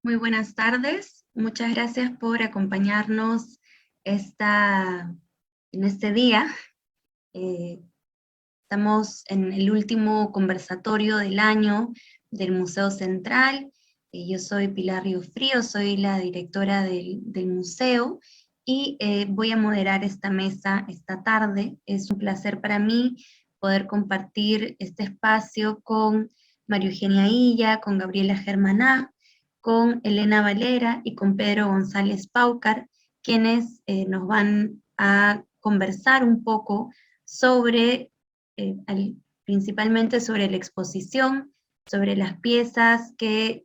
Muy buenas tardes. Muchas gracias por acompañarnos en este día. Estamos en el último conversatorio del año del Museo Central. Yo soy Pilar Riofrío, soy la directora del museo y voy a moderar esta mesa esta tarde. Es un placer para mí poder compartir este espacio con María Eugenia Illa, con Gabriela Germaná, con Elena Valera y con Pedro González Paucar, quienes nos van a conversar un poco sobre, principalmente sobre la exposición, sobre las piezas que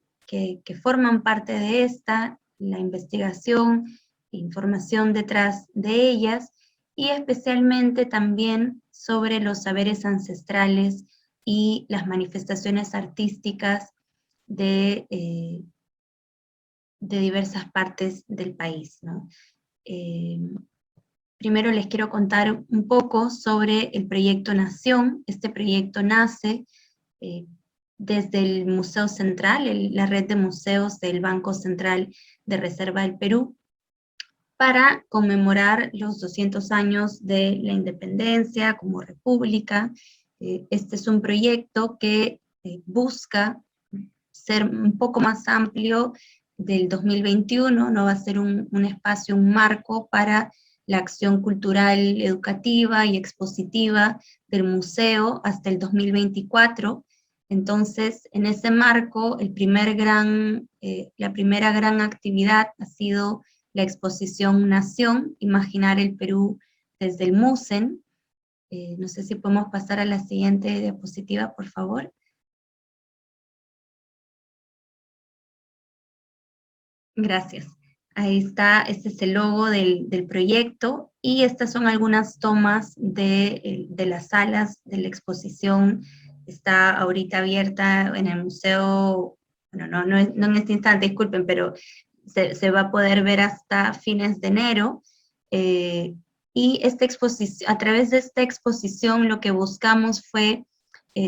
forman parte de esta, la investigación, información detrás de ellas, y especialmente también sobre los saberes ancestrales y las manifestaciones artísticas de diversas partes del país, ¿no? Primero les quiero contar un poco sobre el proyecto Nación. Este proyecto nace desde el Museo Central, la red de museos del Banco Central de Reserva del Perú, para conmemorar los 200 años de la independencia como república. Este es un proyecto que busca ser un poco más amplio del 2021, no va a ser un espacio, un marco para la acción cultural, educativa y expositiva del museo hasta el 2024. Entonces, en ese marco, la primera gran actividad ha sido la exposición Nación, Imaginar el Perú desde el MUSEN. No sé si podemos pasar a la siguiente diapositiva, por favor. Gracias. Ahí está, este es el logo del proyecto, y estas son algunas tomas de las salas de la exposición. Está ahorita abierta en el museo, bueno, no en este instante, disculpen, pero se va a poder ver hasta fines de enero. Y a través de esta exposición lo que buscamos fue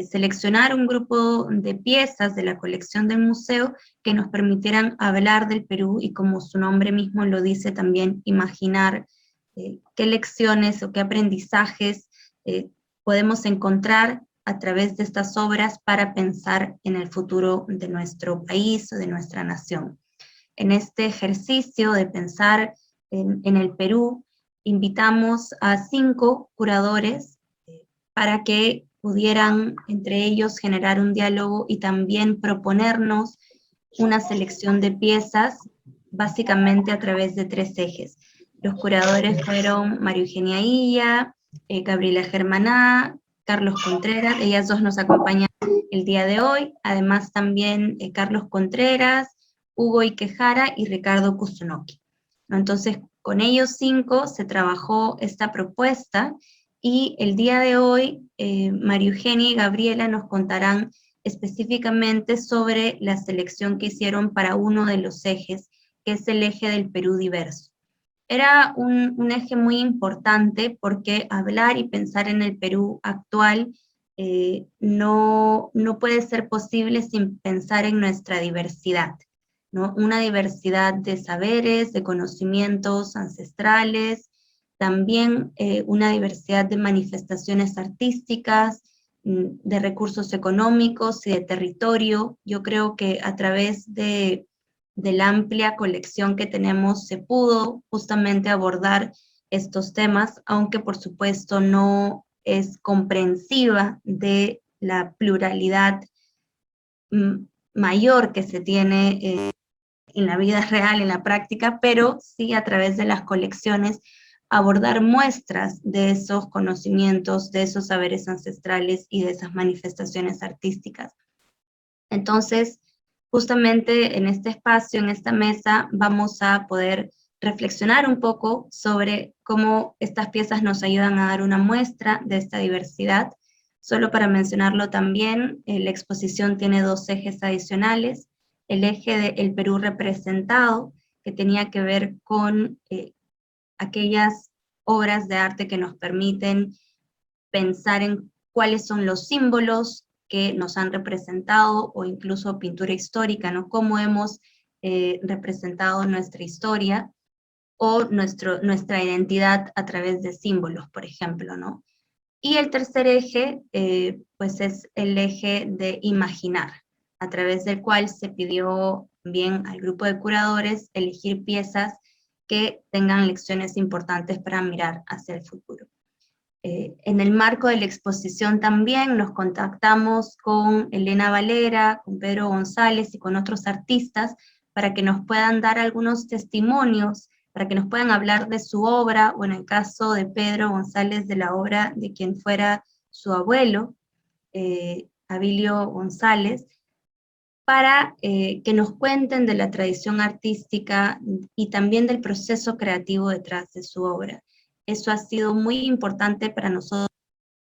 seleccionar un grupo de piezas de la colección del museo que nos permitieran hablar del Perú y, como su nombre mismo lo dice, también imaginar qué lecciones o qué aprendizajes podemos encontrar a través de estas obras para pensar en el futuro de nuestro país o de nuestra nación. En este ejercicio de pensar en el Perú, invitamos a 5 curadores para que pudieran entre ellos generar un diálogo y también proponernos una selección de piezas, básicamente a través de 3 ejes. Los curadores fueron María Eugenia Illa, Gabriela Germaná, Carlos Contreras. Ellas dos nos acompañan el día de hoy, además también Carlos Contreras, Hugo Ikehara y Ricardo Kusunoki. Entonces, con ellos 5 se trabajó esta propuesta, y el día de hoy María Eugenia y Gabriela nos contarán específicamente sobre la selección que hicieron para uno de los ejes, que es el eje del Perú diverso. Era un eje muy importante porque hablar y pensar en el Perú actual no puede ser posible sin pensar en nuestra diversidad, ¿no? Una diversidad de saberes, de conocimientos ancestrales, también una diversidad de manifestaciones artísticas, de recursos económicos y de territorio. Yo creo que a través de la amplia colección que tenemos se pudo justamente abordar estos temas, aunque por supuesto no es comprensiva de la pluralidad mayor que se tiene en la vida real, en la práctica, pero sí a través de las colecciones abordar muestras de esos conocimientos, de esos saberes ancestrales y de esas manifestaciones artísticas. Entonces, justamente en este espacio, en esta mesa, vamos a poder reflexionar un poco sobre cómo estas piezas nos ayudan a dar una muestra de esta diversidad. Solo para mencionarlo también, la exposición tiene 2 ejes adicionales: el eje del Perú representado, que tenía que ver con aquellas obras de arte que nos permiten pensar en cuáles son los símbolos que nos han representado, o incluso pintura histórica, ¿no? Cómo hemos representado nuestra historia o nuestra identidad a través de símbolos, por ejemplo, ¿no? Y el tercer eje, pues es el eje de imaginar, a través del cual se pidió bien al grupo de curadores elegir piezas que tengan lecciones importantes para mirar hacia el futuro. En el marco de la exposición también nos contactamos con Elena Valera, con Pedro González y con otros artistas para que nos puedan dar algunos testimonios, para que nos puedan hablar de su obra, o en el caso de Pedro González, de la obra de quien fuera su abuelo, Abilio González, para que nos cuenten de la tradición artística y también del proceso creativo detrás de su obra. Eso ha sido muy importante para nosotros,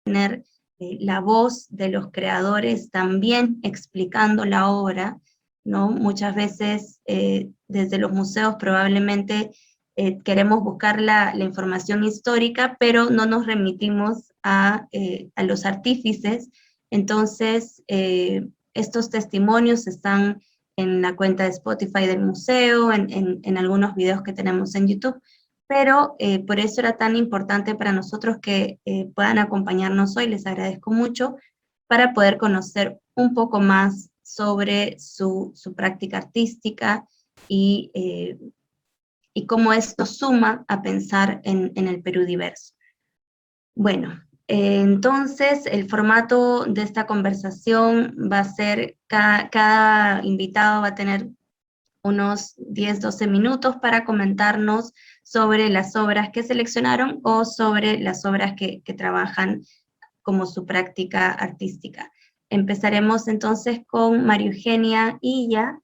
tener la voz de los creadores también explicando la obra, ¿no? Muchas veces desde los museos probablemente queremos buscar la información histórica, pero no nos remitimos a los artífices. Entonces, estos testimonios están en la cuenta de Spotify del museo, en algunos videos que tenemos en YouTube, pero por eso era tan importante para nosotros que puedan acompañarnos hoy. Les agradezco mucho para poder conocer un poco más sobre su práctica artística y cómo esto suma a pensar en el Perú diverso. Bueno, entonces el formato de esta conversación va a ser, cada invitado va a tener unos 10-12 minutos para comentarnos sobre las obras que seleccionaron o sobre las obras que trabajan como su práctica artística. Empezaremos entonces con María Eugenia Illa.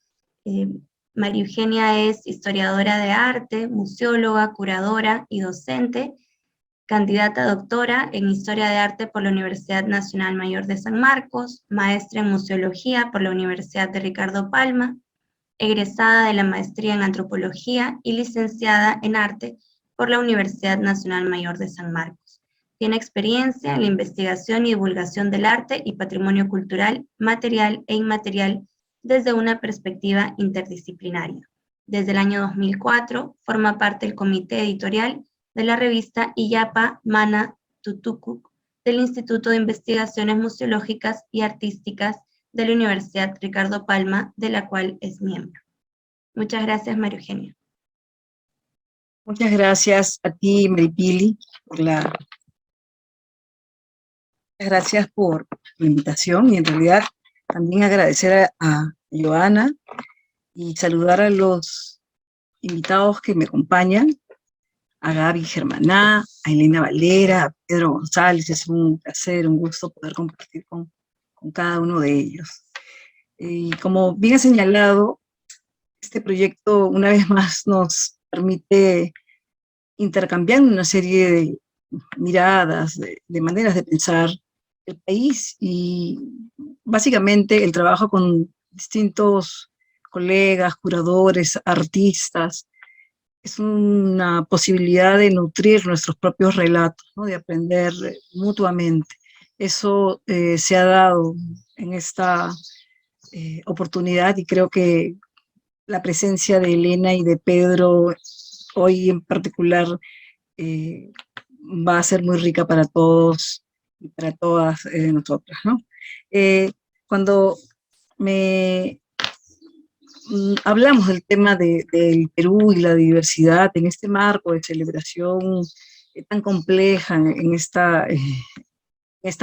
María Eugenia es historiadora de arte, museóloga, curadora y docente, candidata a doctora en Historia de Arte por la Universidad Nacional Mayor de San Marcos, maestra en Museología por la Universidad de Ricardo Palma, egresada de la maestría en Antropología y licenciada en Arte por la Universidad Nacional Mayor de San Marcos. Tiene experiencia en la investigación y divulgación del arte y patrimonio cultural, material e inmaterial desde una perspectiva interdisciplinaria. Desde el año 2004 forma parte del comité editorial de la revista Illapa Mana Tutucuc del Instituto de Investigaciones Museológicas y Artísticas de la Universidad Ricardo Palma, de la cual es miembro. Muchas gracias, María Eugenia. Muchas gracias a ti, Maripili, muchas gracias por la invitación, y en realidad también agradecer a Joana y saludar a los invitados que me acompañan, a Gaby Germaná, a Elena Valera, a Pedro González. Es un placer, un gusto poder compartir con cada uno de ellos. Y como bien ha señalado, este proyecto una vez más nos permite intercambiar una serie de miradas, de maneras de pensar el país, y básicamente el trabajo con distintos colegas, curadores, artistas, es una posibilidad de nutrir nuestros propios relatos, ¿no? De aprender mutuamente. Eso se ha dado en esta oportunidad, y creo que la presencia de Elena y de Pedro hoy en particular va a ser muy rica para todos y para todas nosotras, ¿no? Cuando hablamos del tema del Perú y la diversidad en este marco de celebración tan compleja, en esta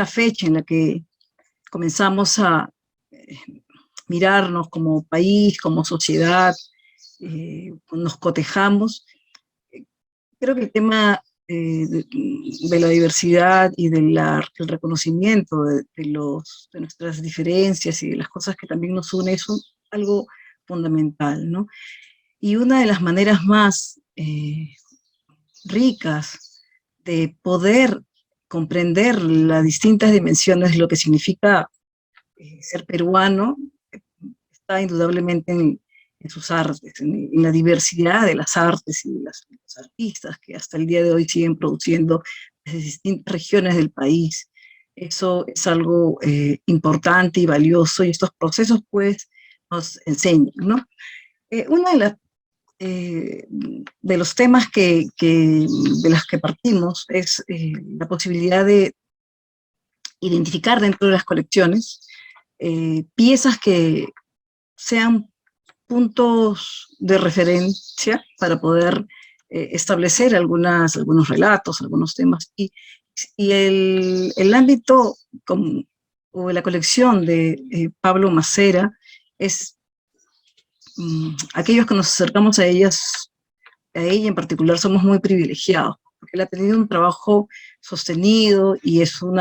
fecha en la que comenzamos a mirarnos como país, como sociedad, nos cotejamos. Creo que el tema de la diversidad y del reconocimiento de nuestras diferencias y de las cosas que también nos unen es algo fundamental, ¿no? Y una de las maneras más ricas de poder comprender las distintas dimensiones de lo que significa ser peruano está indudablemente en sus artes, en la diversidad de las artes y de los artistas que hasta el día de hoy siguen produciendo desde distintas regiones del país. Eso es algo importante y valioso, y estos procesos pues nos enseñan, ¿no? Una de los temas de los que partimos es la posibilidad de identificar dentro de las colecciones piezas que sean puntos de referencia para poder establecer algunos relatos, algunos temas. Y el ámbito o la colección de Pablo Macera es aquellos que nos acercamos a ella en particular somos muy privilegiados, porque él ha tenido un trabajo sostenido y es un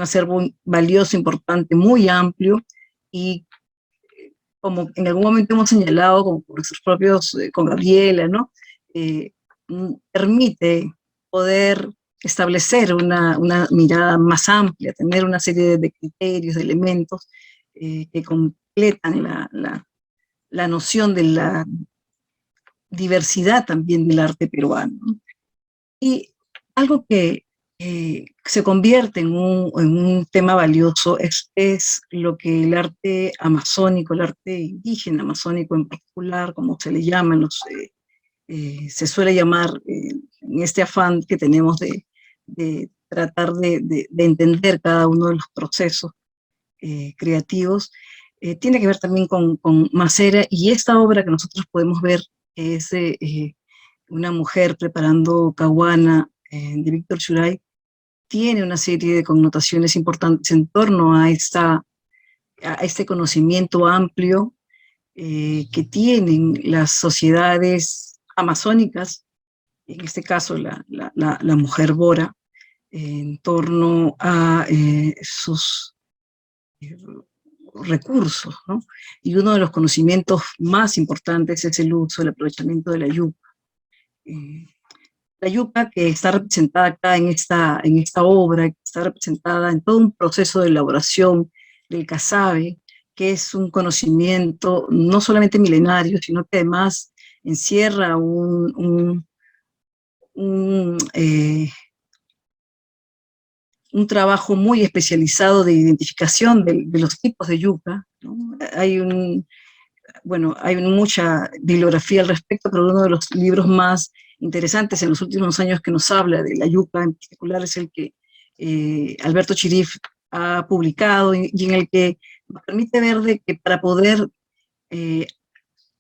acervo valioso, importante, muy amplio, y como en algún momento hemos señalado, como por nuestros propios, con Gabriela, ¿no? Permite poder establecer una mirada más amplia, tener una serie de criterios, de elementos que completan la noción de la diversidad también del arte peruano. Y algo que se convierte en un tema valioso es lo que el arte amazónico, el arte indígena amazónico en particular, como se le llama, se suele llamar en este afán que tenemos de tratar de entender cada uno de los procesos creativos, tiene que ver también con Macera, y esta obra que nosotros podemos ver es una mujer preparando caguana de Víctor Churay, tiene una serie de connotaciones importantes en torno a este conocimiento amplio que tienen las sociedades amazónicas, en este caso la mujer Bora, en torno a sus recursos, ¿no? Y uno de los conocimientos más importantes es el uso, el aprovechamiento de la yuca. La yuca que está representada acá en esta obra, que está representada en todo un proceso de elaboración del casabe, que es un conocimiento no solamente milenario, sino que además encierra un trabajo muy especializado de identificación de los tipos de yuca, ¿no? Hay mucha bibliografía al respecto, pero uno de los libros más interesantes en los últimos años que nos habla de la yuca en particular es el que Alberto Chirif ha publicado, y en el que nos permite ver de que para poder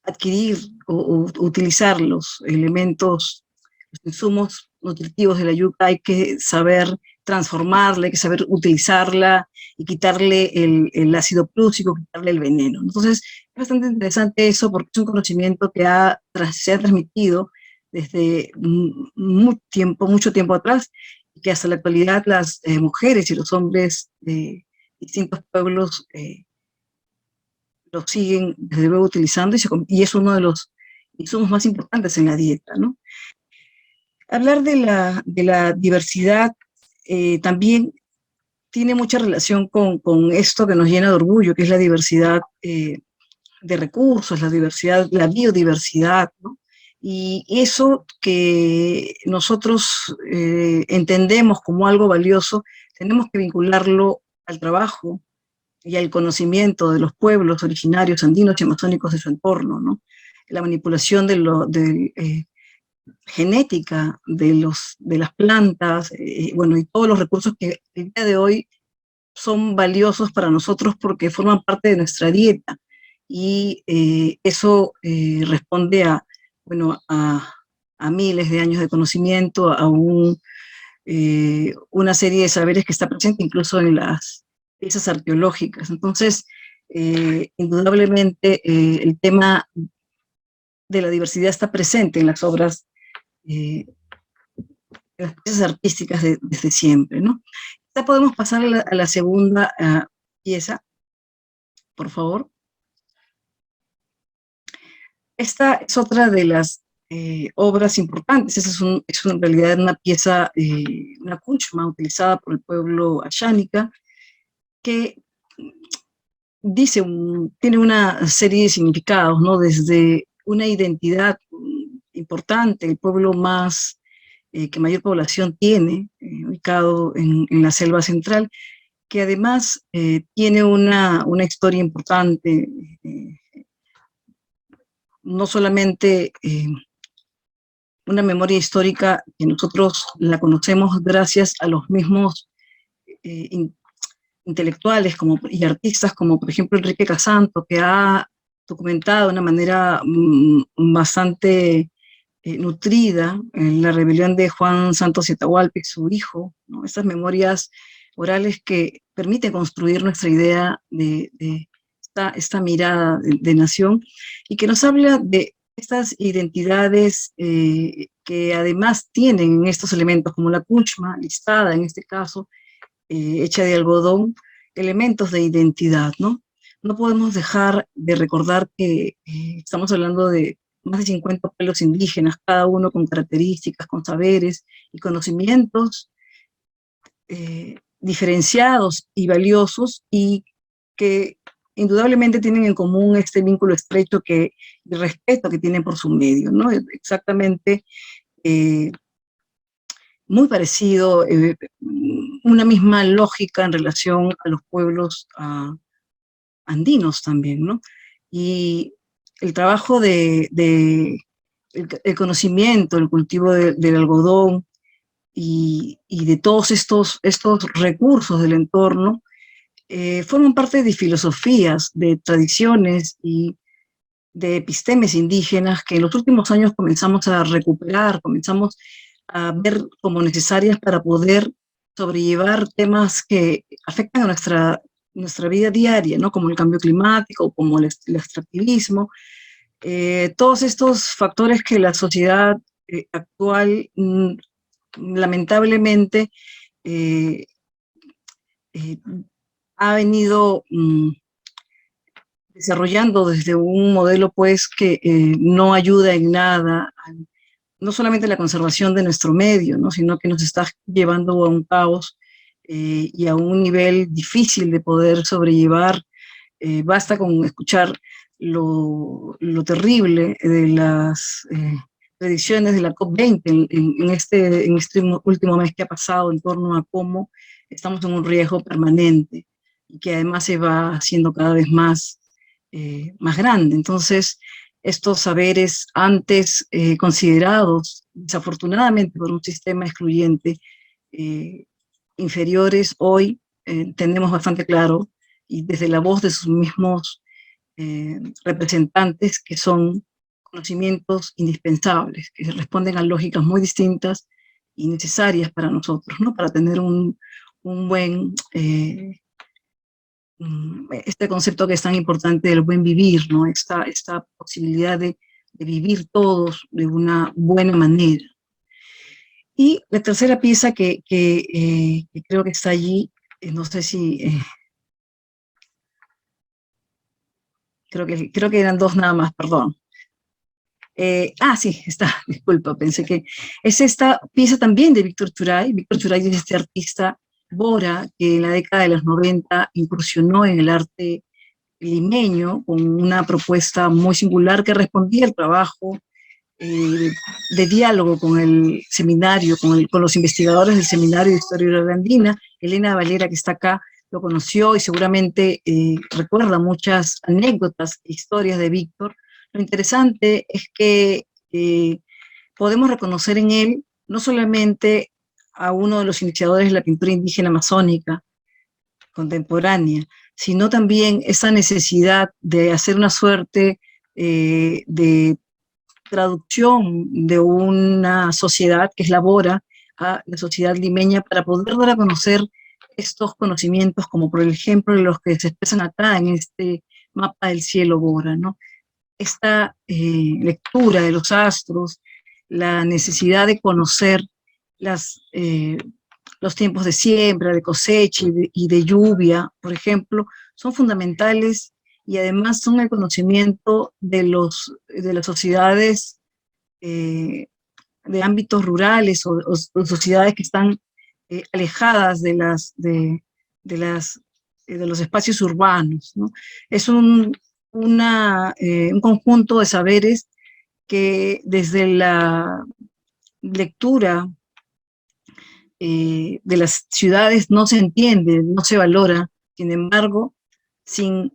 adquirir o utilizar los elementos, los insumos nutritivos de la yuca, hay que saber transformarla, hay que saber utilizarla y quitarle el ácido prúsico, quitarle el veneno. Entonces, es bastante interesante eso, porque es un conocimiento que se ha transmitido desde mucho tiempo atrás, y que hasta la actualidad las mujeres y los hombres de distintos pueblos lo siguen desde luego utilizando, y es uno de los insumos más importantes en la dieta, ¿no? Hablar de la diversidad también tiene mucha relación con esto que nos llena de orgullo, que es la diversidad de recursos, la biodiversidad, ¿no? Y eso que nosotros entendemos como algo valioso, tenemos que vincularlo al trabajo y al conocimiento de los pueblos originarios andinos y amazónicos de su entorno, ¿no? La manipulación genética de las plantas, bueno, y todos los recursos que el día de hoy son valiosos para nosotros porque forman parte de nuestra dieta, y eso responde a miles de años de conocimiento, a una serie de saberes que está presente incluso en las piezas arqueológicas. Entonces, indudablemente el tema de la diversidad está presente en las obras, en las piezas artísticas desde siempre, ¿no? Ya podemos pasar a la segunda pieza, por favor. Esta es otra de las obras importantes. Esa es en realidad una pieza, una kunchma utilizada por el pueblo ashánica, que tiene una serie de significados, ¿no? Desde una identidad importante, el pueblo que mayor población tiene, ubicado en la selva central, que además tiene una historia importante no solamente una memoria histórica que nosotros la conocemos gracias a los mismos intelectuales y artistas, como por ejemplo Enrique Casanto, que ha documentado de una manera bastante nutrida en la rebelión de Juan Santos Atahualpa, su hijo, ¿no? Estas memorias orales que permiten construir nuestra idea de esta mirada de nación, y que nos habla de estas identidades que además tienen estos elementos, como la cuchma, listada en este caso, hecha de algodón, elementos de identidad, ¿no? No podemos dejar de recordar que estamos hablando de más de 50 pueblos indígenas, cada uno con características, con saberes y conocimientos diferenciados y valiosos, y que indudablemente tienen en común este vínculo estrecho y respeto que tienen por su medio, ¿no? Exactamente, muy parecido, una misma lógica en relación a los pueblos andinos también, ¿no? Y el trabajo el conocimiento, el cultivo del algodón y de todos estos recursos del entorno, forman parte de filosofías, de tradiciones y de epistemes indígenas que en los últimos años comenzamos a recuperar, comenzamos a ver como necesarias para poder sobrellevar temas que afectan a nuestra vida diaria, ¿no? Como el cambio climático, como el extractivismo, todos estos factores que la sociedad actual lamentablemente eh, eh, ha venido desarrollando desde un modelo pues que no ayuda en nada, no solamente a la conservación de nuestro medio, ¿no? Sino que nos está llevando a un caos y a un nivel difícil de poder sobrellevar. Basta con escuchar lo terrible de las predicciones de la COP20 en este último mes que ha pasado, en torno a cómo estamos en un riesgo permanente y que además se va haciendo cada vez más grande. Entonces, estos saberes antes considerados desafortunadamente por un sistema excluyente, inferiores, hoy tenemos bastante claro, y desde la voz de sus mismos representantes, que son conocimientos indispensables, que responden a lógicas muy distintas y necesarias para nosotros, ¿no? Para tener un buen, este concepto que es tan importante del buen vivir, ¿no? Esta posibilidad de vivir todos de una buena manera. Y la tercera pieza que creo que está allí, no sé si, creo que eran dos nada más, perdón. Sí, está, disculpa, pensé que es esta pieza también de Víctor Churay. Víctor Churay es este artista bora que en la década de los 90 incursionó en el arte limeño con una propuesta muy singular que respondía al trabajo de diálogo con el seminario, con los investigadores del Seminario de Historia Oral Andina. Elena Valera, que está acá, lo conoció y seguramente recuerda muchas anécdotas e historias de Víctor. Lo interesante es que podemos reconocer en él no solamente a uno de los iniciadores de la pintura indígena amazónica contemporánea, sino también esa necesidad de hacer una suerte de traducción de una sociedad que es la Bora, a la sociedad limeña, para poder dar a conocer estos conocimientos, como por ejemplo los que se expresan acá en este mapa del cielo Bora, ¿no? Esta lectura de los astros, la necesidad de conocer los tiempos de siembra, de cosecha y de lluvia, por ejemplo, son fundamentales, y además son el conocimiento de las sociedades de ámbitos rurales o sociedades que están alejadas de los espacios urbanos, ¿no? Es un conjunto de saberes que desde la lectura de las ciudades no se entiende, no se valora. Sin embargo, sin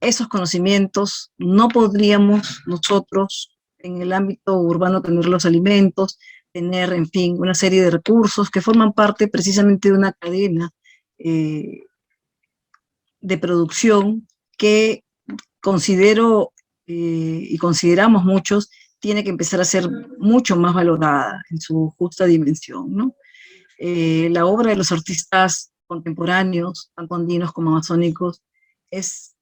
esos conocimientos no podríamos nosotros en el ámbito urbano tener los alimentos, tener, en fin, una serie de recursos que forman parte precisamente de una cadena de producción que considero y consideramos muchos tiene que empezar a ser mucho más valorada en su justa dimensión, ¿no? La obra de los artistas contemporáneos, tanto andinos como amazónicos, es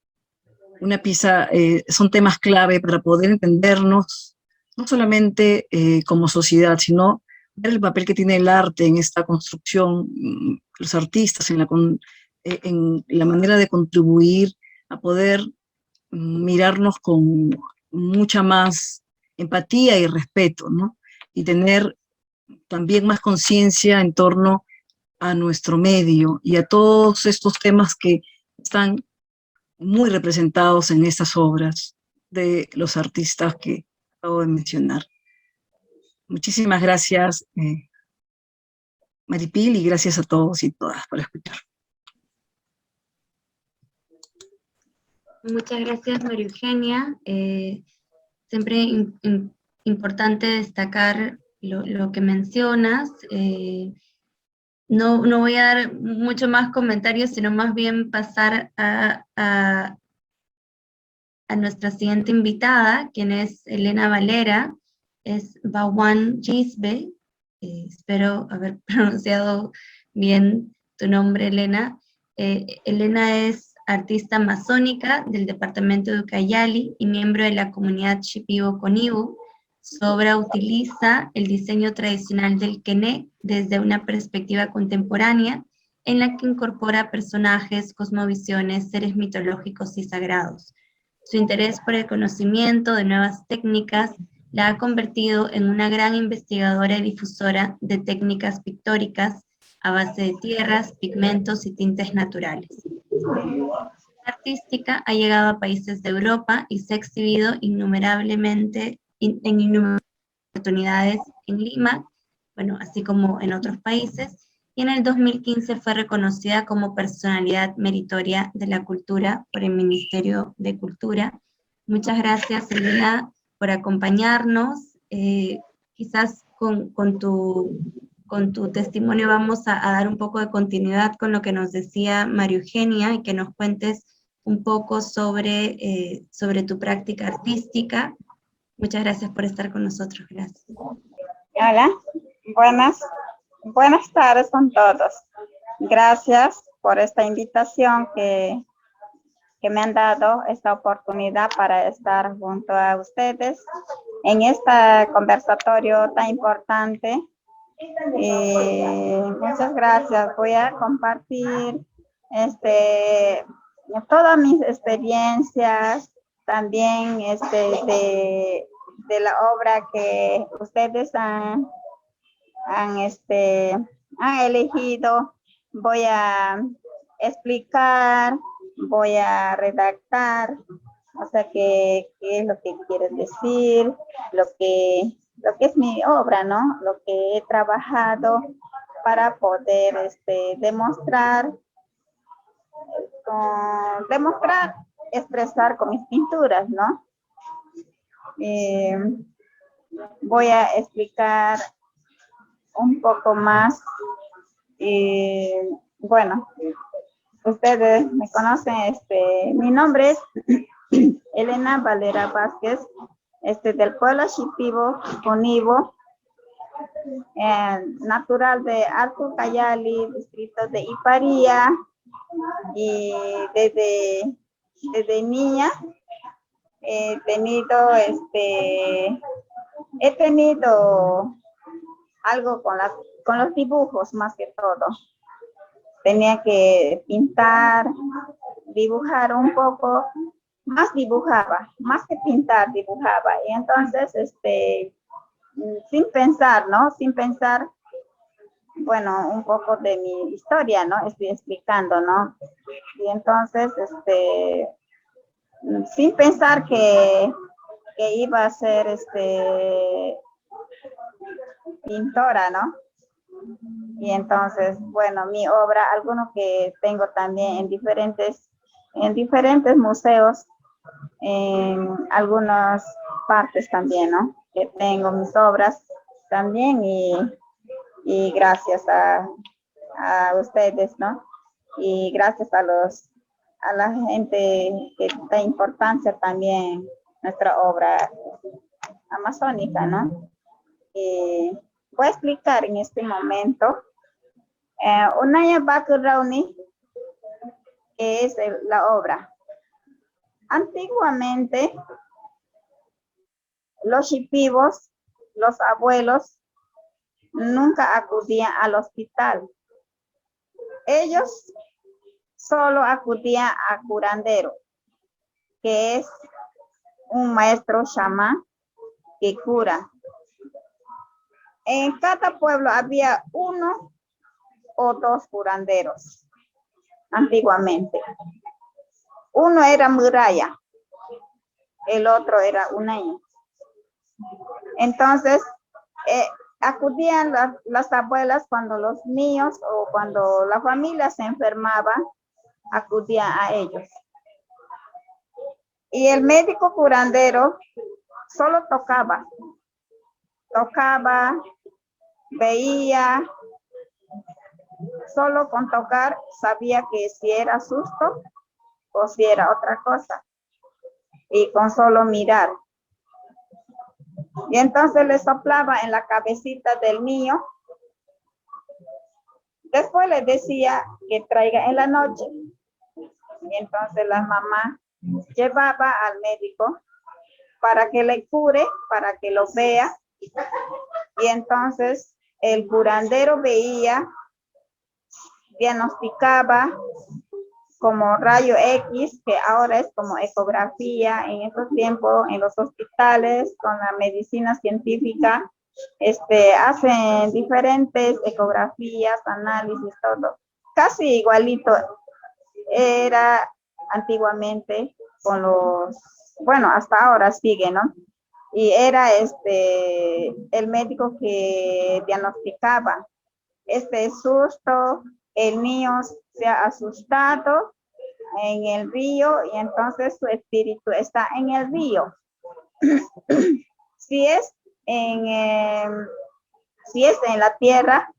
una pieza, son temas clave para poder entendernos, no solamente como sociedad, sino ver el papel que tiene el arte en esta construcción, los artistas en la manera de contribuir a poder mirarnos con mucha más empatía y respeto, ¿no? Y tener también más conciencia en torno a nuestro medio y a todos estos temas que están muy representados en estas obras de los artistas que acabo de mencionar. Muchísimas gracias, Maripil, y gracias a todos y todas por escuchar. Muchas gracias, María Eugenia. Siempre importante destacar lo que mencionas. No voy a dar mucho más comentarios, sino más bien pasar a nuestra siguiente invitada, quien es Elena Valera, es Bawan Chisbe. Espero haber pronunciado bien tu nombre, Elena. Elena es artista amazónica del departamento de Ucayali y miembro de la comunidad Shipibo Conibo. Su obra utiliza el diseño tradicional del quené desde una perspectiva contemporánea, en la que incorpora personajes, cosmovisiones, seres mitológicos y sagrados. Su interés por el conocimiento de nuevas técnicas la ha convertido en una gran investigadora y difusora de técnicas pictóricas a base de tierras, pigmentos y tintes naturales. La artística ha llegado a países de Europa y se ha exhibido innumerablemente en innumerables oportunidades en Lima, bueno, así como en otros países, y en el 2015 fue reconocida como personalidad meritoria de la cultura por el Ministerio de Cultura. Muchas gracias, Elena, por acompañarnos. Quizás con tu testimonio vamos a dar un poco de continuidad con lo que nos decía María Eugenia y que nos cuentes un poco sobre tu práctica artística. Muchas gracias por estar con nosotros. Gracias. Hola, buenas tardes con todos. Gracias por esta invitación que me han dado, esta oportunidad para estar junto a ustedes en este conversatorio tan importante. Muchas gracias. Voy a compartir todas mis experiencias, también de la obra que ustedes han elegido. Voy a explicar, voy a redactar, o sea, qué es lo que quiero decir, lo que es mi obra, ¿no? Lo que he trabajado para poder demostrar, expresar con mis pinturas, ¿no? Voy a explicar un poco más. Bueno, ustedes me conocen, mi nombre es Elena Valera Vázquez, del pueblo Shipibo Conibo, natural de Alto Ucayali, distrito de Iparía, y desde niña he tenido algo con los dibujos, más que todo. Tenía que pintar, dibujar un poco, dibujaba, más que pintar, dibujaba. Y entonces, sin pensar, ¿no? Sin pensar, bueno, un poco de mi historia, ¿no? Estoy explicando, ¿no? Y entonces, sin pensar que iba a ser, pintora, ¿no? Y entonces, bueno, mi obra, alguno que tengo también en diferentes museos, en algunas partes también, ¿no? Que tengo mis obras también y gracias a ustedes, ¿no? Y gracias a la gente que da importancia también nuestra obra amazónica, ¿no? Voy a explicar en este momento Unaya Baku Rauni, que es la obra. Antiguamente, los shipibos, los abuelos, nunca acudían al hospital. Ellos solo acudían a curandero, que es un maestro chamán que cura. En cada pueblo había uno o dos curanderos antiguamente. Uno era Muraya, el otro era Uneño. Entonces, acudían las abuelas cuando los niños o cuando la familia se enfermaba, acudían a ellos. Y el médico curandero solo tocaba, veía, solo con tocar sabía que si era susto o si era otra cosa. Y con solo mirar. Y entonces le soplaba en la cabecita del niño. Después le decía que traiga en la noche. Y entonces la mamá llevaba al médico para que le cure, para que lo vea. Y entonces el curandero veía, diagnosticaba como rayo X, que ahora es como ecografía. En estos tiempos en los hospitales con la medicina científica hacen diferentes ecografías, análisis, todo. Casi igualito era antiguamente con los, bueno, hasta ahora sigue, ¿no? Y era el médico que diagnosticaba susto, el niño se ha asustado en el río y entonces su espíritu está en el río. Si es en la tierra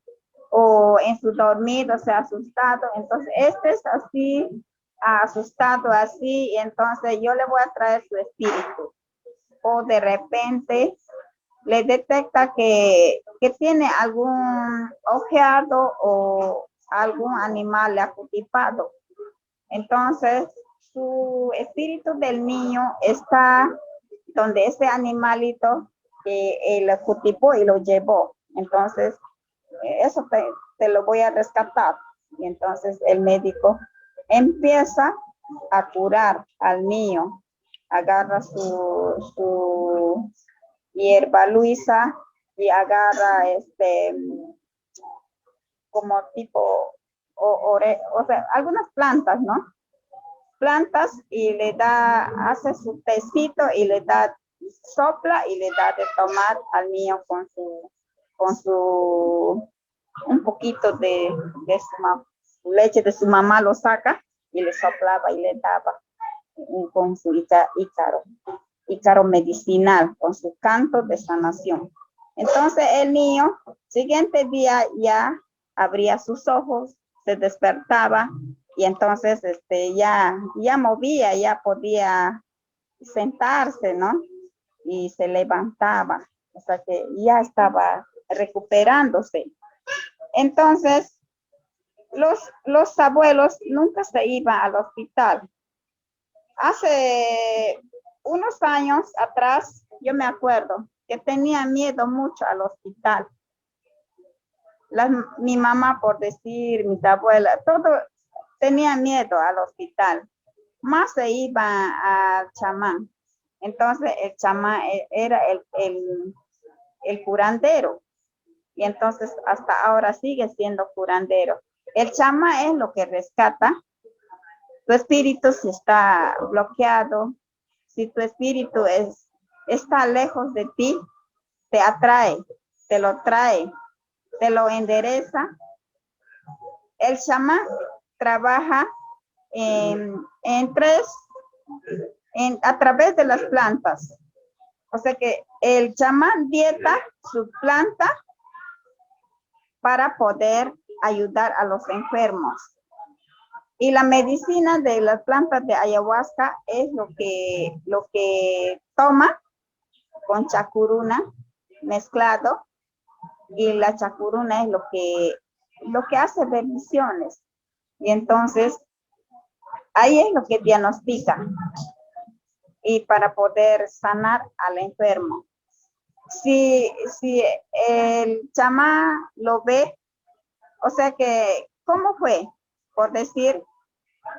o en su dormido se ha asustado, entonces es así, asustado así, y entonces yo le voy a traer su espíritu. O de repente le detecta que tiene algún ojeado o algún animal le ha cutipado. Entonces, su espíritu del niño está donde ese animalito lo cutipó y lo llevó. Entonces, eso te lo voy a rescatar. Y entonces el médico empieza a curar al niño. Agarra su hierba luisa y agarra como tipo o sea, algunas plantas, ¿no? Plantas y le da, hace su tecito y le da, sopla y le da de tomar al niño con su un poquito de su leche de su mamá, lo saca y le soplaba y le daba con su ícaro medicinal, con su canto de sanación. Entonces el niño, siguiente día ya abría sus ojos, se despertaba y entonces ya movía, ya podía sentarse, ¿no? Y se levantaba, o sea que ya estaba recuperándose. Entonces, los abuelos nunca se iban al hospital. Hace unos años atrás, yo me acuerdo que tenía miedo mucho al hospital. Mi mamá, por decir, mis abuelas, todo tenía miedo al hospital. Más se iba al chamán. Entonces, el chamán era el curandero. Y entonces, hasta ahora sigue siendo curandero. El chamán es lo que rescata. Tu espíritu si está bloqueado, si tu espíritu está lejos de ti, te atrae, te lo trae, te lo endereza. El chamán trabaja en a través de las plantas. O sea que el chamán dieta su planta para poder ayudar a los enfermos. Y la medicina de las plantas de ayahuasca es lo que toma con chacuruna mezclado, y la chacuruna es lo que hace ver visiones. Y entonces ahí es lo que diagnostica y para poder sanar al enfermo. Si el chamán lo ve, o sea que, ¿cómo fue? Por decir,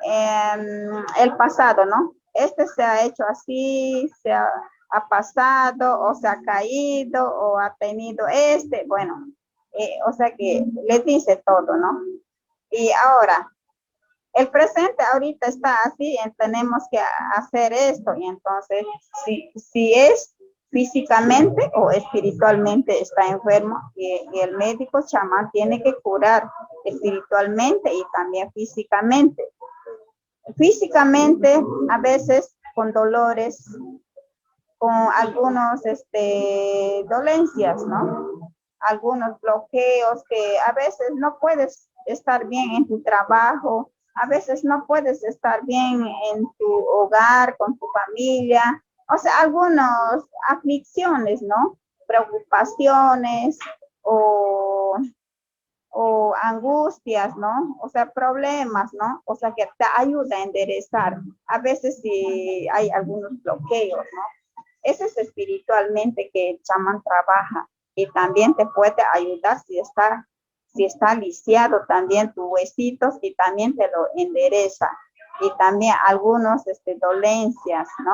el pasado, ¿no? Este se ha hecho así, ha pasado, o se ha caído, o ha tenido bueno, o sea que le dice todo, ¿no? Y ahora, el presente ahorita está así, tenemos que hacer esto, y entonces, si es físicamente o espiritualmente está enfermo, y el médico chamán tiene que curar espiritualmente y también físicamente. Físicamente, a veces con dolores, con algunos dolencias, ¿no? Algunos bloqueos que a veces no puedes estar bien en tu trabajo, a veces no puedes estar bien en tu hogar, con tu familia, o sea, algunas aflicciones, ¿no? Preocupaciones o angustias, ¿no? O sea, problemas, ¿no? O sea, que te ayuda a enderezar. A veces sí hay algunos bloqueos, ¿no? Ese es espiritualmente que el chamán trabaja, y también te puede ayudar si está lisiado también tus huesitos, y también te lo endereza. Y también algunos dolencias, ¿no?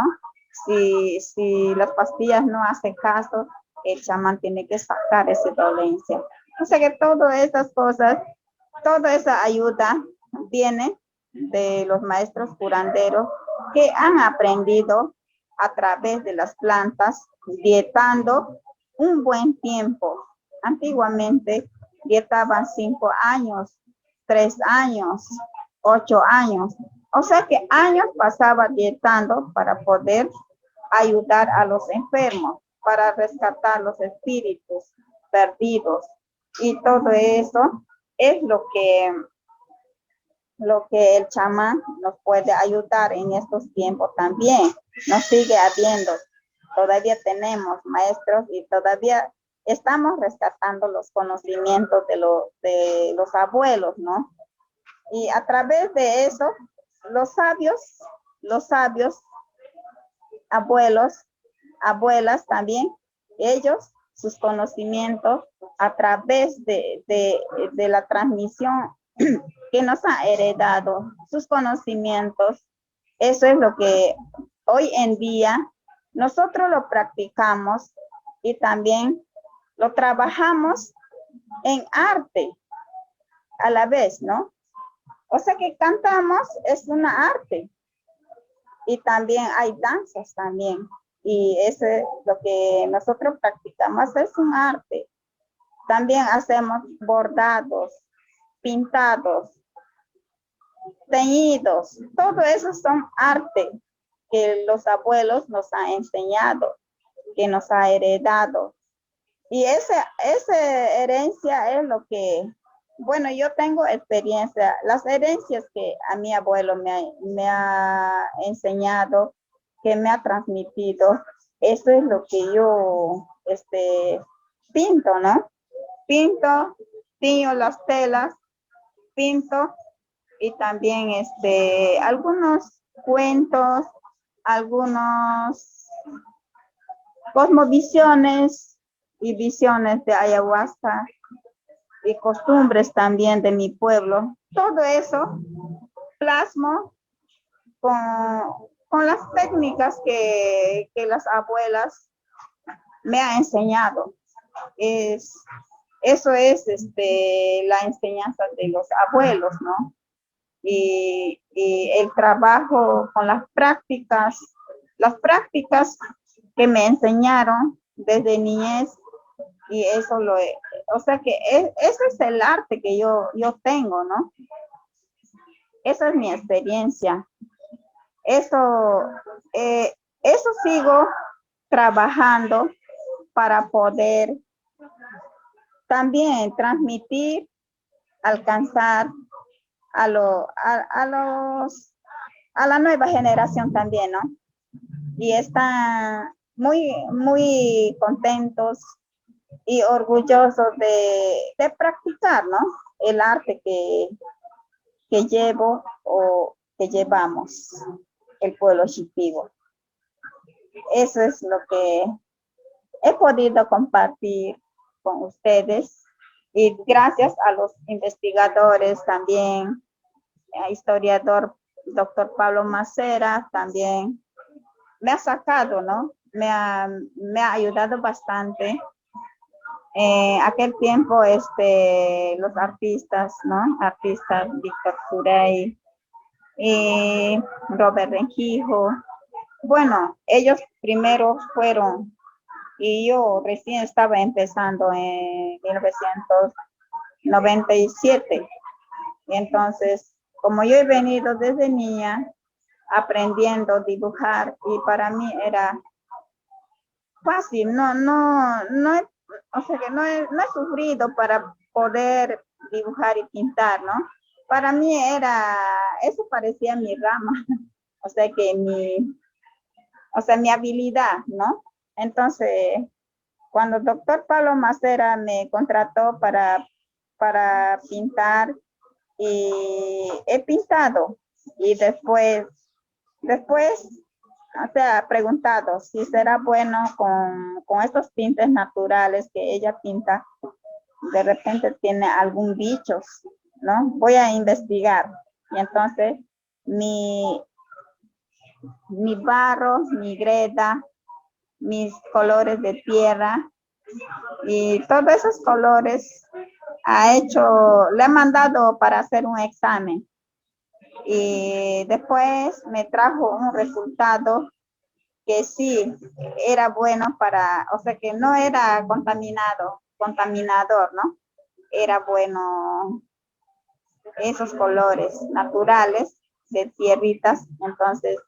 Si las pastillas no hacen caso, el chamán tiene que sacar esa dolencia. O sea que todas esas cosas, toda esa ayuda viene de los maestros curanderos que han aprendido a través de las plantas, dietando un buen tiempo. Antiguamente dietaban 5 años, 3 años, 8 años. O sea que años pasaba dietando para poder ayudar a los enfermos, para rescatar los espíritus perdidos. Y todo eso es lo que el chamán nos puede ayudar en estos tiempos también. Nos sigue habiendo, todavía tenemos maestros y todavía estamos rescatando los conocimientos de los abuelos, ¿no? Y a través de eso, los sabios, abuelos, abuelas también, ellos, sus conocimientos a través de la transmisión que nos ha heredado, sus conocimientos, eso es lo que hoy en día nosotros lo practicamos y también lo trabajamos en arte a la vez, ¿no? O sea que cantamos es una arte, y también hay danzas también, y eso es lo que nosotros practicamos, es un arte. También hacemos bordados, pintados, teñidos, todo eso son arte que los abuelos nos han enseñado, que nos ha heredado. Y esa herencia es lo que, bueno, yo tengo experiencia, las herencias que a mi abuelo me ha enseñado, que me ha transmitido, eso es lo que yo pinto, ¿no? Pinto, tiño las telas, pinto, y también algunos cuentos, algunos cosmovisiones y visiones de ayahuasca y costumbres también de mi pueblo. Todo eso plasmo con las técnicas que las abuelas me han enseñado. Eso es la enseñanza de los abuelos, ¿no? Y el trabajo con las prácticas que me enseñaron desde niñez, y eso o sea que ese es el arte que yo tengo, ¿no? Esa es mi experiencia. Eso, eso sigo trabajando para poder también transmitir, alcanzar a la nueva generación también, ¿no? Y están muy contentos y orgullosos de practicar, ¿no? El arte que llevo o que llevamos el pueblo Shipibo. Eso es lo que he podido compartir con ustedes y gracias a los investigadores también, historiador doctor Pablo Macera también me ha sacado, ¿no? Me ha ayudado bastante. Aquel tiempo, los artistas, ¿no? Artistas Víctor Surey, Robert Rengijo. Bueno, ellos primero fueron y yo recién estaba empezando en 1997. Y entonces, como yo he venido desde niña aprendiendo a dibujar y para mí era fácil, o sea que no he sufrido para poder dibujar y pintar, ¿no? Para mí eso parecía mi rama, o sea que mi habilidad, ¿no? Entonces, cuando el doctor Pablo Macera me contrató para pintar, y he pintado, y después, o sea, preguntado si será bueno con estos tintes naturales que ella pinta, de repente tiene algún bicho, ¿no? Voy a investigar. Y entonces, mi barro, mi greda, mis colores de tierra y todos esos colores le he mandado para hacer un examen y después me trajo un resultado que sí era bueno o sea que no era contaminador, ¿no? Era bueno esos colores naturales de tierritas, entonces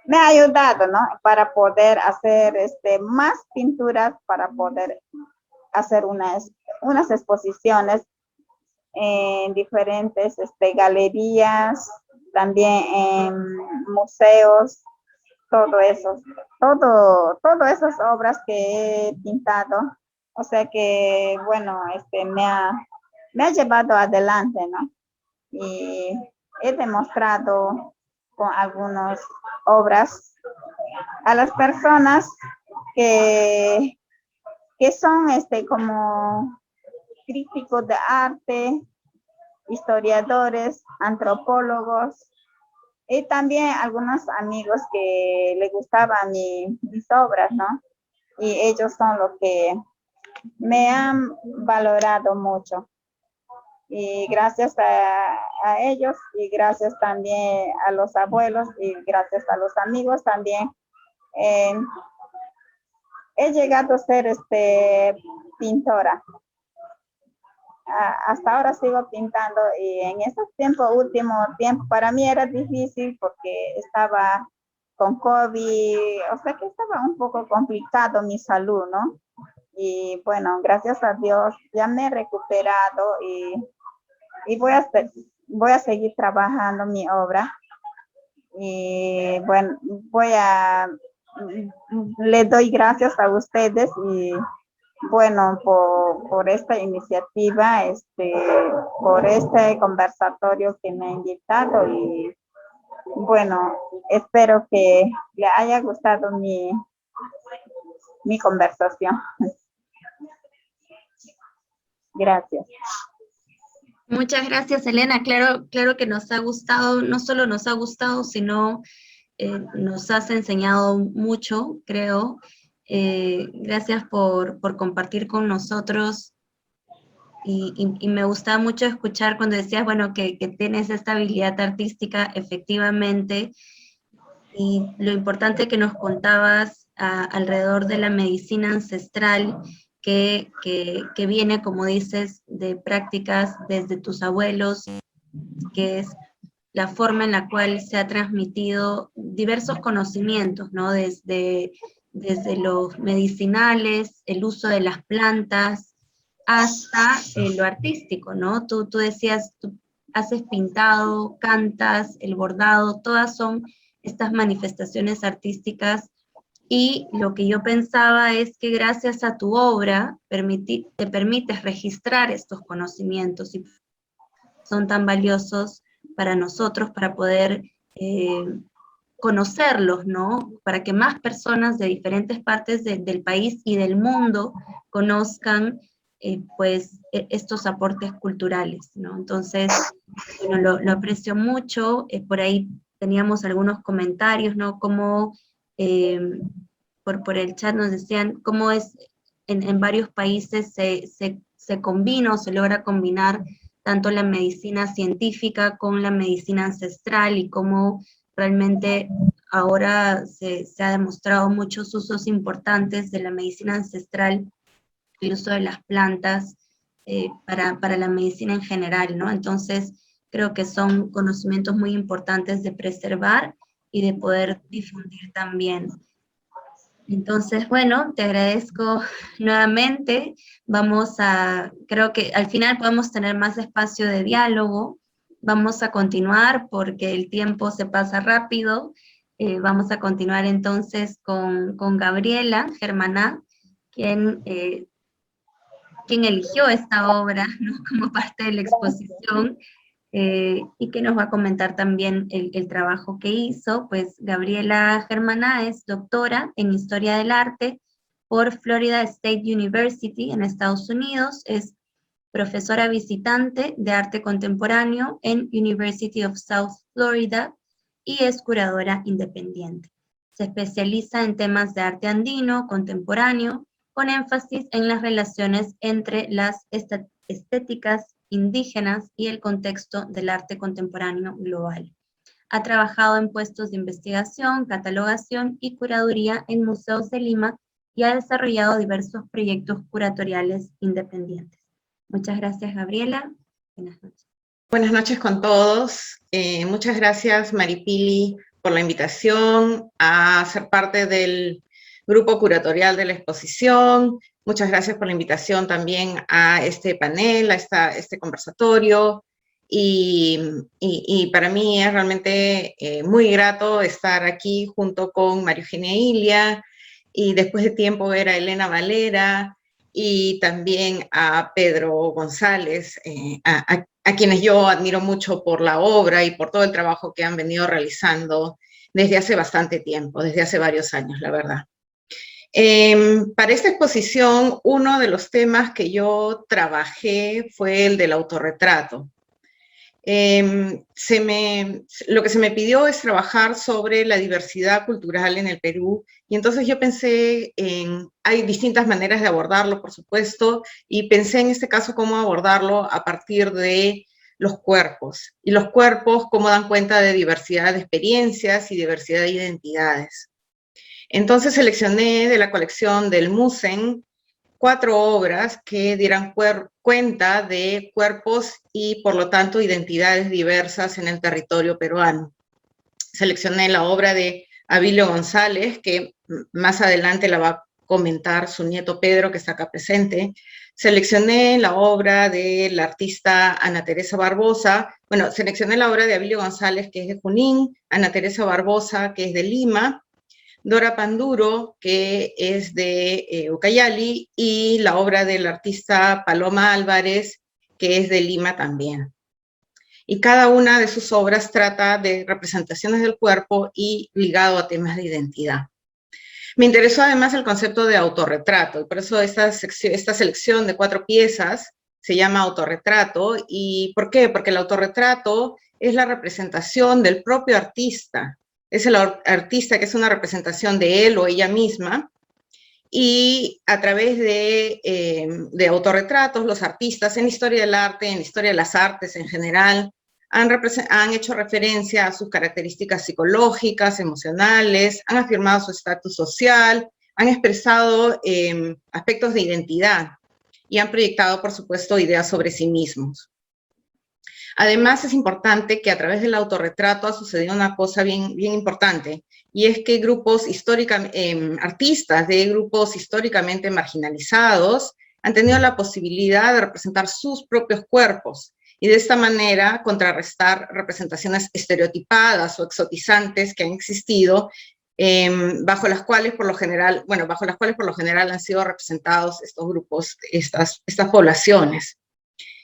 me ha ayudado, ¿no? Para poder hacer más pinturas, para poder hacer unas exposiciones en diferentes galerías, también en museos, todas esas obras que he pintado, o sea que, bueno, me ha llevado adelante, ¿no? Y he demostrado con algunas obras a las personas que son como críticos de arte, historiadores, antropólogos y también algunos amigos que les gustaban mis obras, ¿no? Y ellos son los que me han valorado mucho. Y gracias a ellos y gracias también a los abuelos y gracias a los amigos también he llegado a ser pintora. Hasta ahora sigo pintando y en estos último tiempo, para mí era difícil porque estaba con COVID, o sea que estaba un poco complicado mi salud, ¿no? Y bueno, gracias a Dios ya me he recuperado y voy a seguir trabajando mi obra. Y bueno, le doy gracias a ustedes y bueno, por esta iniciativa, por este conversatorio que me ha invitado y bueno, espero que le haya gustado mi conversación. Gracias. Muchas gracias, Elena. Claro que nos ha gustado, no solo nos ha gustado, sino nos has enseñado mucho, creo. Gracias por compartir con nosotros y me gusta mucho escuchar cuando decías, bueno, que tienes esta habilidad artística, efectivamente, y lo importante que nos contabas alrededor de la medicina ancestral, que viene, como dices, de prácticas desde tus abuelos, que es la forma en la cual se ha transmitido diversos conocimientos, ¿no? Desde los medicinales, el uso de las plantas, hasta lo artístico, ¿no? Tú decías, tú haces pintado, cantas, el bordado, todas son estas manifestaciones artísticas, y lo que yo pensaba es que gracias a tu obra te permites registrar estos conocimientos y son tan valiosos para nosotros para poder conocerlos, ¿no? Para que más personas de diferentes partes del país y del mundo conozcan pues estos aportes culturales, ¿no? Entonces, bueno, lo aprecio mucho. Por ahí teníamos algunos comentarios, ¿no? Como por el chat nos decían cómo es en varios países se combina o se logra combinar tanto la medicina científica con la medicina ancestral, y cómo realmente ahora se ha demostrado muchos usos importantes de la medicina ancestral, el uso de las plantas para la medicina en general, ¿no? Entonces, creo que son conocimientos muy importantes de preservar y de poder difundir también. Entonces, bueno, te agradezco nuevamente. Creo que al final podemos tener más espacio de diálogo. Vamos a continuar porque el tiempo se pasa rápido. Vamos a continuar entonces con Gabriela Germaná, quien eligió esta obra, ¿no? Como parte de la exposición, y que nos va a comentar también el trabajo que hizo. Pues Gabriela Germaná es doctora en Historia del Arte por Florida State University en Estados Unidos, es profesora visitante de arte contemporáneo en University of South Florida y es curadora independiente. Se especializa en temas de arte andino contemporáneo, con énfasis en las relaciones entre las estéticas indígenas y el contexto del arte contemporáneo global. Ha trabajado en puestos de investigación, catalogación y curaduría en museos de Lima y ha desarrollado diversos proyectos curatoriales independientes. Muchas gracias, Gabriela. Buenas noches. Buenas noches con todos. Muchas gracias, Maripili, por la invitación a ser parte del grupo curatorial de la exposición. Muchas gracias por la invitación también a este panel, a este conversatorio. Y para mí es realmente muy grato estar aquí junto con María Eugenia Ilia, y después de tiempo ver a Elena Valera y también a Pedro González, a quienes yo admiro mucho por la obra y por todo el trabajo que han venido realizando desde hace bastante tiempo, desde hace varios años, la verdad. Para esta exposición, uno de los temas que yo trabajé fue el del autorretrato. Lo que se me pidió es trabajar sobre la diversidad cultural en el Perú, y entonces yo pensé hay distintas maneras de abordarlo, por supuesto, y pensé en este caso cómo abordarlo a partir de los cuerpos, y los cuerpos cómo dan cuenta de diversidad de experiencias y diversidad de identidades. Entonces seleccioné de la colección del Musen 4 obras que dieran cuenta de cuerpos y, por lo tanto, identidades diversas en el territorio peruano. Seleccioné la obra de Abilio González, que más adelante la va a comentar su nieto Pedro, que está acá presente. Seleccioné la obra de la artista Ana Teresa Barbosa. Bueno, seleccioné la obra de Abilio González, que es de Junín, Ana Teresa Barbosa, que es de Lima, Dora Panduro, que es de Ucayali, y la obra del artista Paloma Álvarez, que es de Lima también. Y cada una de sus obras trata de representaciones del cuerpo y ligado a temas de identidad. Me interesó además el concepto de autorretrato, y por eso esta selección de 4 piezas se llama autorretrato. ¿Y por qué? Porque el autorretrato es la representación del propio artista. Es el artista que es una representación de él o ella misma, y a través de autorretratos, los artistas en historia del arte, en historia de las artes en general, han hecho referencia a sus características psicológicas, emocionales, han afirmado su estatus social, han expresado aspectos de identidad y han proyectado, por supuesto, ideas sobre sí mismos. Además, es importante que a través del autorretrato ha sucedido una cosa bien importante, y es que artistas de grupos históricamente marginalizados han tenido la posibilidad de representar sus propios cuerpos, y de esta manera contrarrestar representaciones estereotipadas o exotizantes que han existido, bajo las cuales por lo general han sido representados estos grupos, estas poblaciones.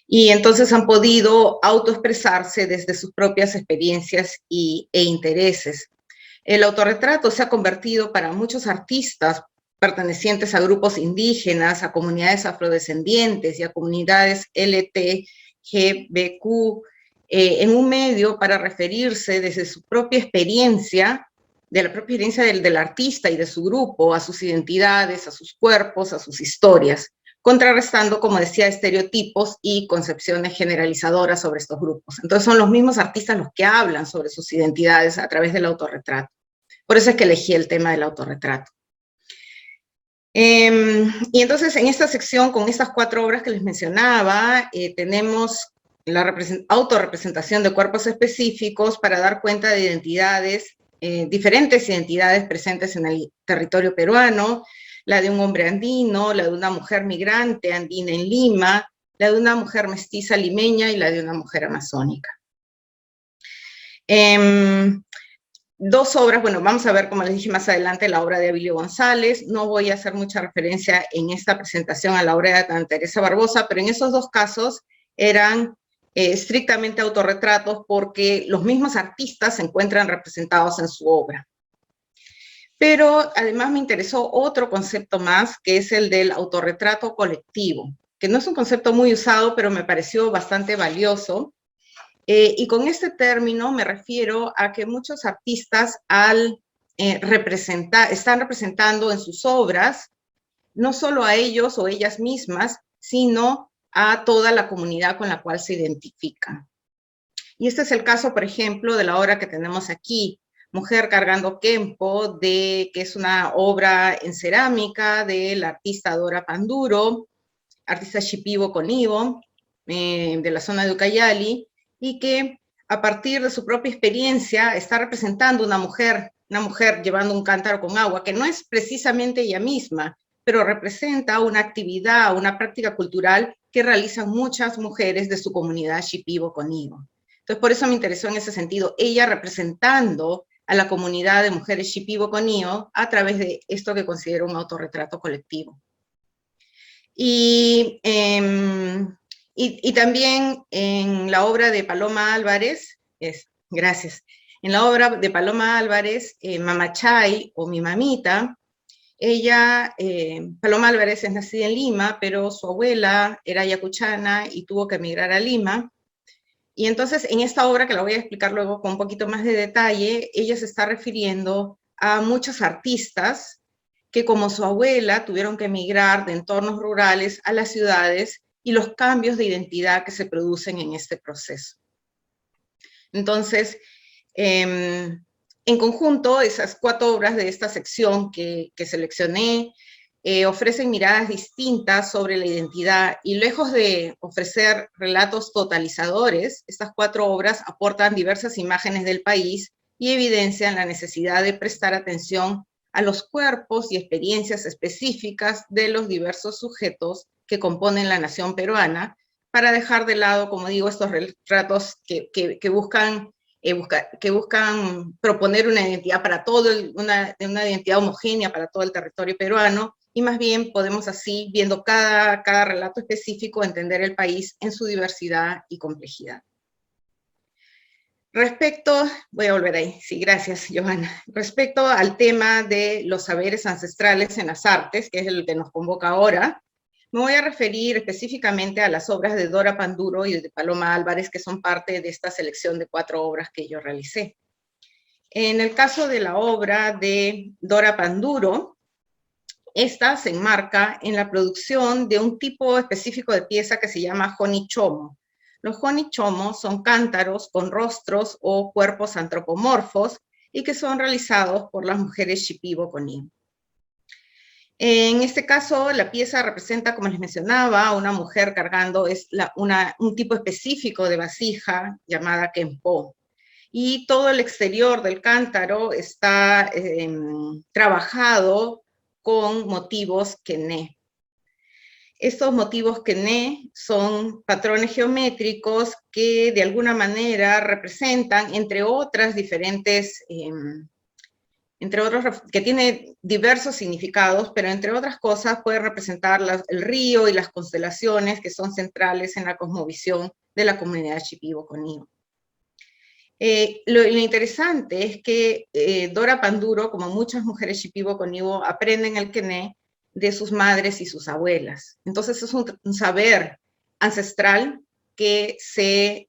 Y entonces han podido autoexpresarse desde sus propias experiencias e intereses. El autorretrato se ha convertido para muchos artistas pertenecientes a grupos indígenas, a comunidades afrodescendientes y a comunidades LGBTQ en un medio para referirse desde su propia experiencia, de la propia experiencia del artista y de su grupo, a sus identidades, a sus cuerpos, a sus historias, contrarrestando, como decía, estereotipos y concepciones generalizadoras sobre estos grupos. Entonces son los mismos artistas los que hablan sobre sus identidades a través del autorretrato. Por eso es que elegí el tema del autorretrato. Y entonces en esta sección, con estas 4 obras que les mencionaba, tenemos la autorrepresentación de cuerpos específicos para dar cuenta de identidades, diferentes identidades presentes en el territorio peruano, la de un hombre andino, la de una mujer migrante andina en Lima, la de una mujer mestiza limeña y la de una mujer amazónica. 2 obras, bueno, vamos a ver, como les dije más adelante, la obra de Abilio González. No voy a hacer mucha referencia en esta presentación a la obra de Ana Teresa Barbosa, pero en esos 2 casos eran estrictamente autorretratos porque los mismos artistas se encuentran representados en su obra. Pero además me interesó otro concepto más, que es el del autorretrato colectivo, que no es un concepto muy usado, pero me pareció bastante valioso. Y con este término me refiero a que muchos artistas están representando en sus obras no solo a ellos o ellas mismas, sino a toda la comunidad con la cual se identifican. Y este es el caso, por ejemplo, de la obra que tenemos aquí, Mujer cargando Kempo, que es una obra en cerámica de la artista Dora Panduro, artista Shipibo Conibo, de la zona de Ucayali, y que a partir de su propia experiencia está representando una mujer llevando un cántaro con agua, que no es precisamente ella misma, pero representa una actividad, una práctica cultural que realizan muchas mujeres de su comunidad Shipibo Conibo. Entonces, por eso me interesó en ese sentido, ella representando a la comunidad de mujeres Shipibo Conibo a través de esto que considero un autorretrato colectivo. Y también en la obra de Paloma Álvarez, en la obra de Paloma Álvarez, Mamachay o Mi Mamita, Paloma Álvarez es nacida en Lima, pero su abuela era ayacuchana y tuvo que emigrar a Lima. Y entonces en esta obra, que la voy a explicar luego con un poquito más de detalle, ella se está refiriendo a muchos artistas que como su abuela tuvieron que emigrar de entornos rurales a las ciudades y los cambios de identidad que se producen en este proceso. Entonces, en conjunto, esas 4 obras de esta sección que seleccioné ofrecen miradas distintas sobre la identidad y lejos de ofrecer relatos totalizadores, estas 4 obras aportan diversas imágenes del país y evidencian la necesidad de prestar atención a los cuerpos y experiencias específicas de los diversos sujetos que componen la nación peruana, para dejar de lado, como digo, estos retratos que buscan proponer una identidad para todo, una identidad homogénea para todo el territorio peruano, y más bien podemos así, viendo cada relato específico, entender el país en su diversidad y complejidad. Voy a volver ahí, sí, gracias, Johanna. Respecto al tema de los saberes ancestrales en las artes, que es el que nos convoca ahora, me voy a referir específicamente a las obras de Dora Panduro y de Paloma Álvarez, que son parte de esta selección de 4 obras que yo realicé. En el caso de la obra de Dora Panduro, esta se enmarca en la producción de un tipo específico de pieza que se llama honichomo. Los honichomos son cántaros con rostros o cuerpos antropomorfos y que son realizados por las mujeres Shipibo Conibo. En este caso, la pieza representa, como les mencionaba, a una mujer cargando un tipo específico de vasija llamada kenpo. Y todo el exterior del cántaro está trabajado con motivos kené. Estos motivos kené son patrones geométricos que de alguna manera representan, entre otras diferentes, que tiene diversos significados, pero entre otras cosas puede representar el río y las constelaciones que son centrales en la cosmovisión de la comunidad Shipibo-Conibo. Lo interesante es que Dora Panduro, como muchas mujeres Shipibo-Conibo, aprenden el kené de sus madres y sus abuelas. Entonces es un saber ancestral que se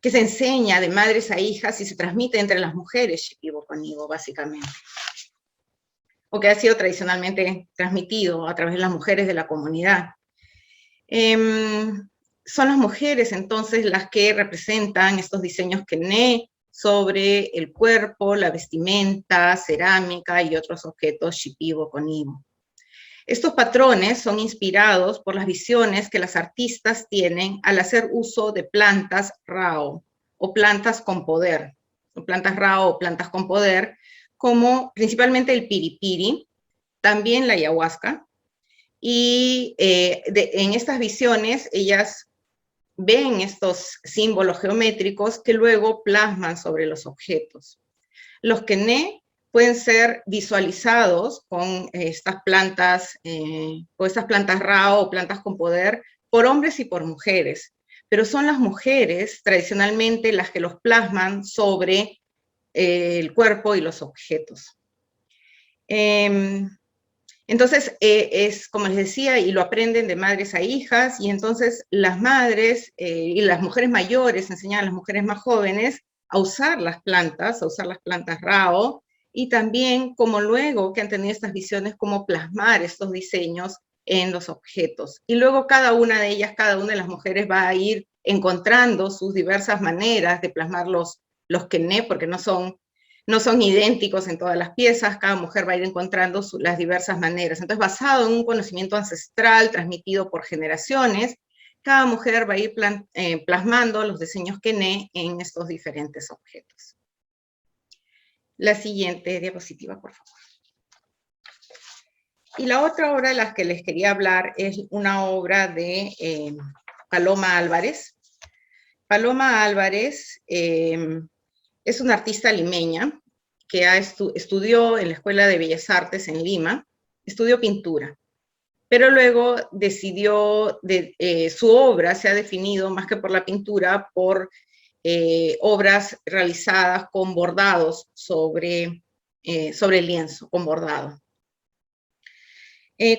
enseña de madres a hijas y se transmite entre las mujeres Shipibo-Conibo, básicamente. O que ha sido tradicionalmente transmitido a través de las mujeres de la comunidad. Son las mujeres entonces las que representan estos diseños kené sobre el cuerpo, la vestimenta, cerámica y otros objetos Shipibo-Conibo. Estos patrones son inspirados por las visiones que las artistas tienen al hacer uso de plantas rao o plantas con poder, como principalmente el piripiri, también la ayahuasca, y en estas visiones ellas ven estos símbolos geométricos que luego plasman sobre los objetos. Los kené pueden ser visualizados con estas plantas rao o plantas con poder por hombres y por mujeres, pero son las mujeres tradicionalmente las que los plasman sobre el cuerpo y los objetos. Entonces, es como les decía, y lo aprenden de madres a hijas, y entonces las madres y las mujeres mayores enseñan a las mujeres más jóvenes a usar las plantas rao, y también como luego que han tenido estas visiones, cómo plasmar estos diseños en los objetos. Y luego cada una de las mujeres va a ir encontrando sus diversas maneras de plasmar los kené, porque no son idénticos en todas las piezas, cada mujer va a ir encontrando las diversas maneras. Entonces, basado en un conocimiento ancestral transmitido por generaciones, cada mujer va a ir plasmando los diseños kené en estos diferentes objetos. La siguiente diapositiva, por favor. Y la otra obra de la que les quería hablar es una obra de Paloma Álvarez. Paloma Álvarez es una artista limeña que estudió en la Escuela de Bellas Artes en Lima, estudió pintura, pero luego decidió, su obra se ha definido más que por la pintura, por obras realizadas con bordados sobre el lienzo, con bordado.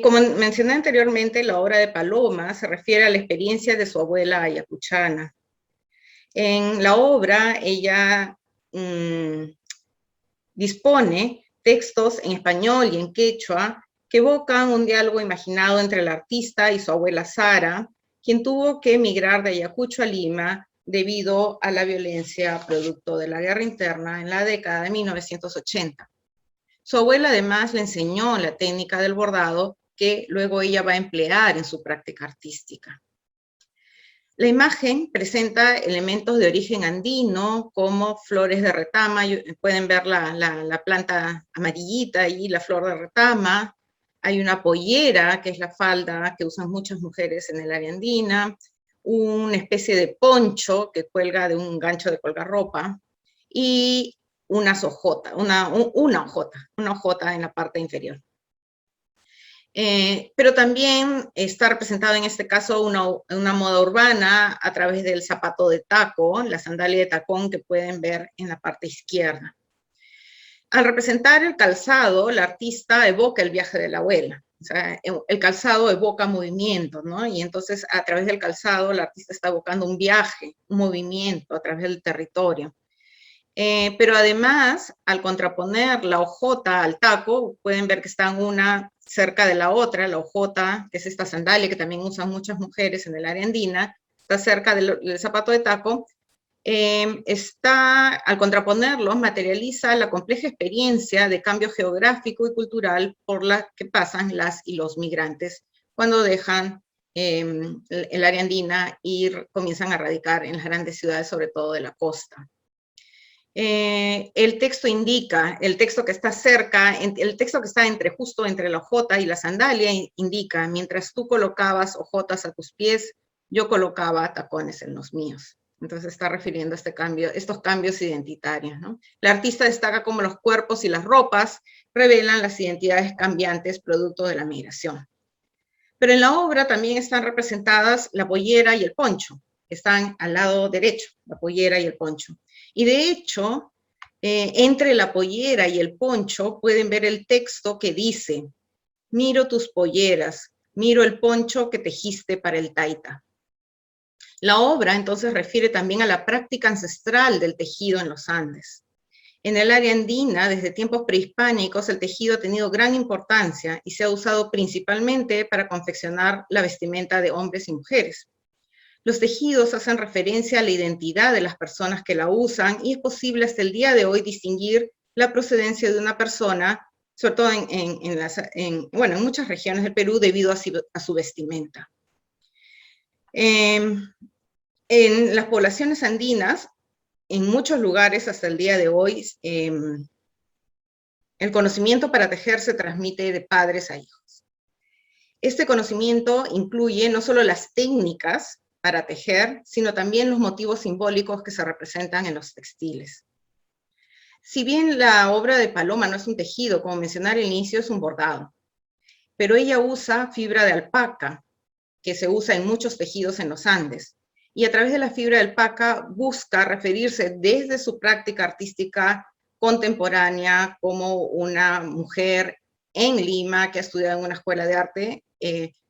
Como mencioné anteriormente, la obra de Paloma se refiere a la experiencia de su abuela ayacuchana. En la obra, ella dispone textos en español y en quechua que evocan un diálogo imaginado entre el artista y su abuela Sara, quien tuvo que emigrar de Ayacucho a Lima debido a la violencia producto de la guerra interna en la década de 1980. Su abuela además le enseñó la técnica del bordado que luego ella va a emplear en su práctica artística. La imagen presenta elementos de origen andino, como flores de retama. Pueden ver la planta amarillita y la flor de retama. Hay una pollera, que es la falda que usan muchas mujeres en el área andina. Una especie de poncho que cuelga de un gancho de colgarropa. Y una hojota en la parte inferior. Pero también está representado en este caso una moda urbana a través del zapato de taco, la sandalia de tacón que pueden ver en la parte izquierda. Al representar el calzado, la artista evoca el viaje de la abuela. O sea, el calzado evoca movimiento, ¿no? Y entonces a través del calzado la artista está evocando un viaje, un movimiento a través del territorio. Pero además, al contraponer la hojota al taco, pueden ver que están una cerca de la otra. La hojota, que es esta sandalia que también usan muchas mujeres en el área andina, está cerca del zapato de taco, al contraponerlos, materializa la compleja experiencia de cambio geográfico y cultural por la que pasan las y los migrantes cuando dejan el área andina y comienzan a radicar en las grandes ciudades, sobre todo de la costa. El texto indica, el texto que está cerca, el texto que está justo entre la hojota y la sandalia indica, mientras tú colocabas hojotas a tus pies, yo colocaba tacones en los míos. Entonces está refiriendo a estos cambios identitarios, ¿no? La artista destaca cómo los cuerpos y las ropas revelan las identidades cambiantes producto de la migración. Pero en la obra también están representadas la pollera y el poncho. Están al lado derecho, la pollera y el poncho. Y de hecho, entre la pollera y el poncho pueden ver el texto que dice: miro tus polleras, miro el poncho que tejiste para el taita. La obra entonces refiere también a la práctica ancestral del tejido en los Andes. En el área andina, desde tiempos prehispánicos, el tejido ha tenido gran importancia y se ha usado principalmente para confeccionar la vestimenta de hombres y mujeres. Los tejidos hacen referencia a la identidad de las personas que la usan y es posible hasta el día de hoy distinguir la procedencia de una persona, sobre todo en muchas regiones del Perú, debido a su vestimenta. En las poblaciones andinas, en muchos lugares hasta el día de hoy, el conocimiento para tejer se transmite de padres a hijos. Este conocimiento incluye no solo las técnicas para tejer, sino también los motivos simbólicos que se representan en los textiles. Si bien la obra de Paloma no es un tejido, como mencioné al inicio, es un bordado, pero ella usa fibra de alpaca, que se usa en muchos tejidos en los Andes, y a través de la fibra de alpaca busca referirse desde su práctica artística contemporánea como una mujer en Lima que ha estudiado en una escuela de arte.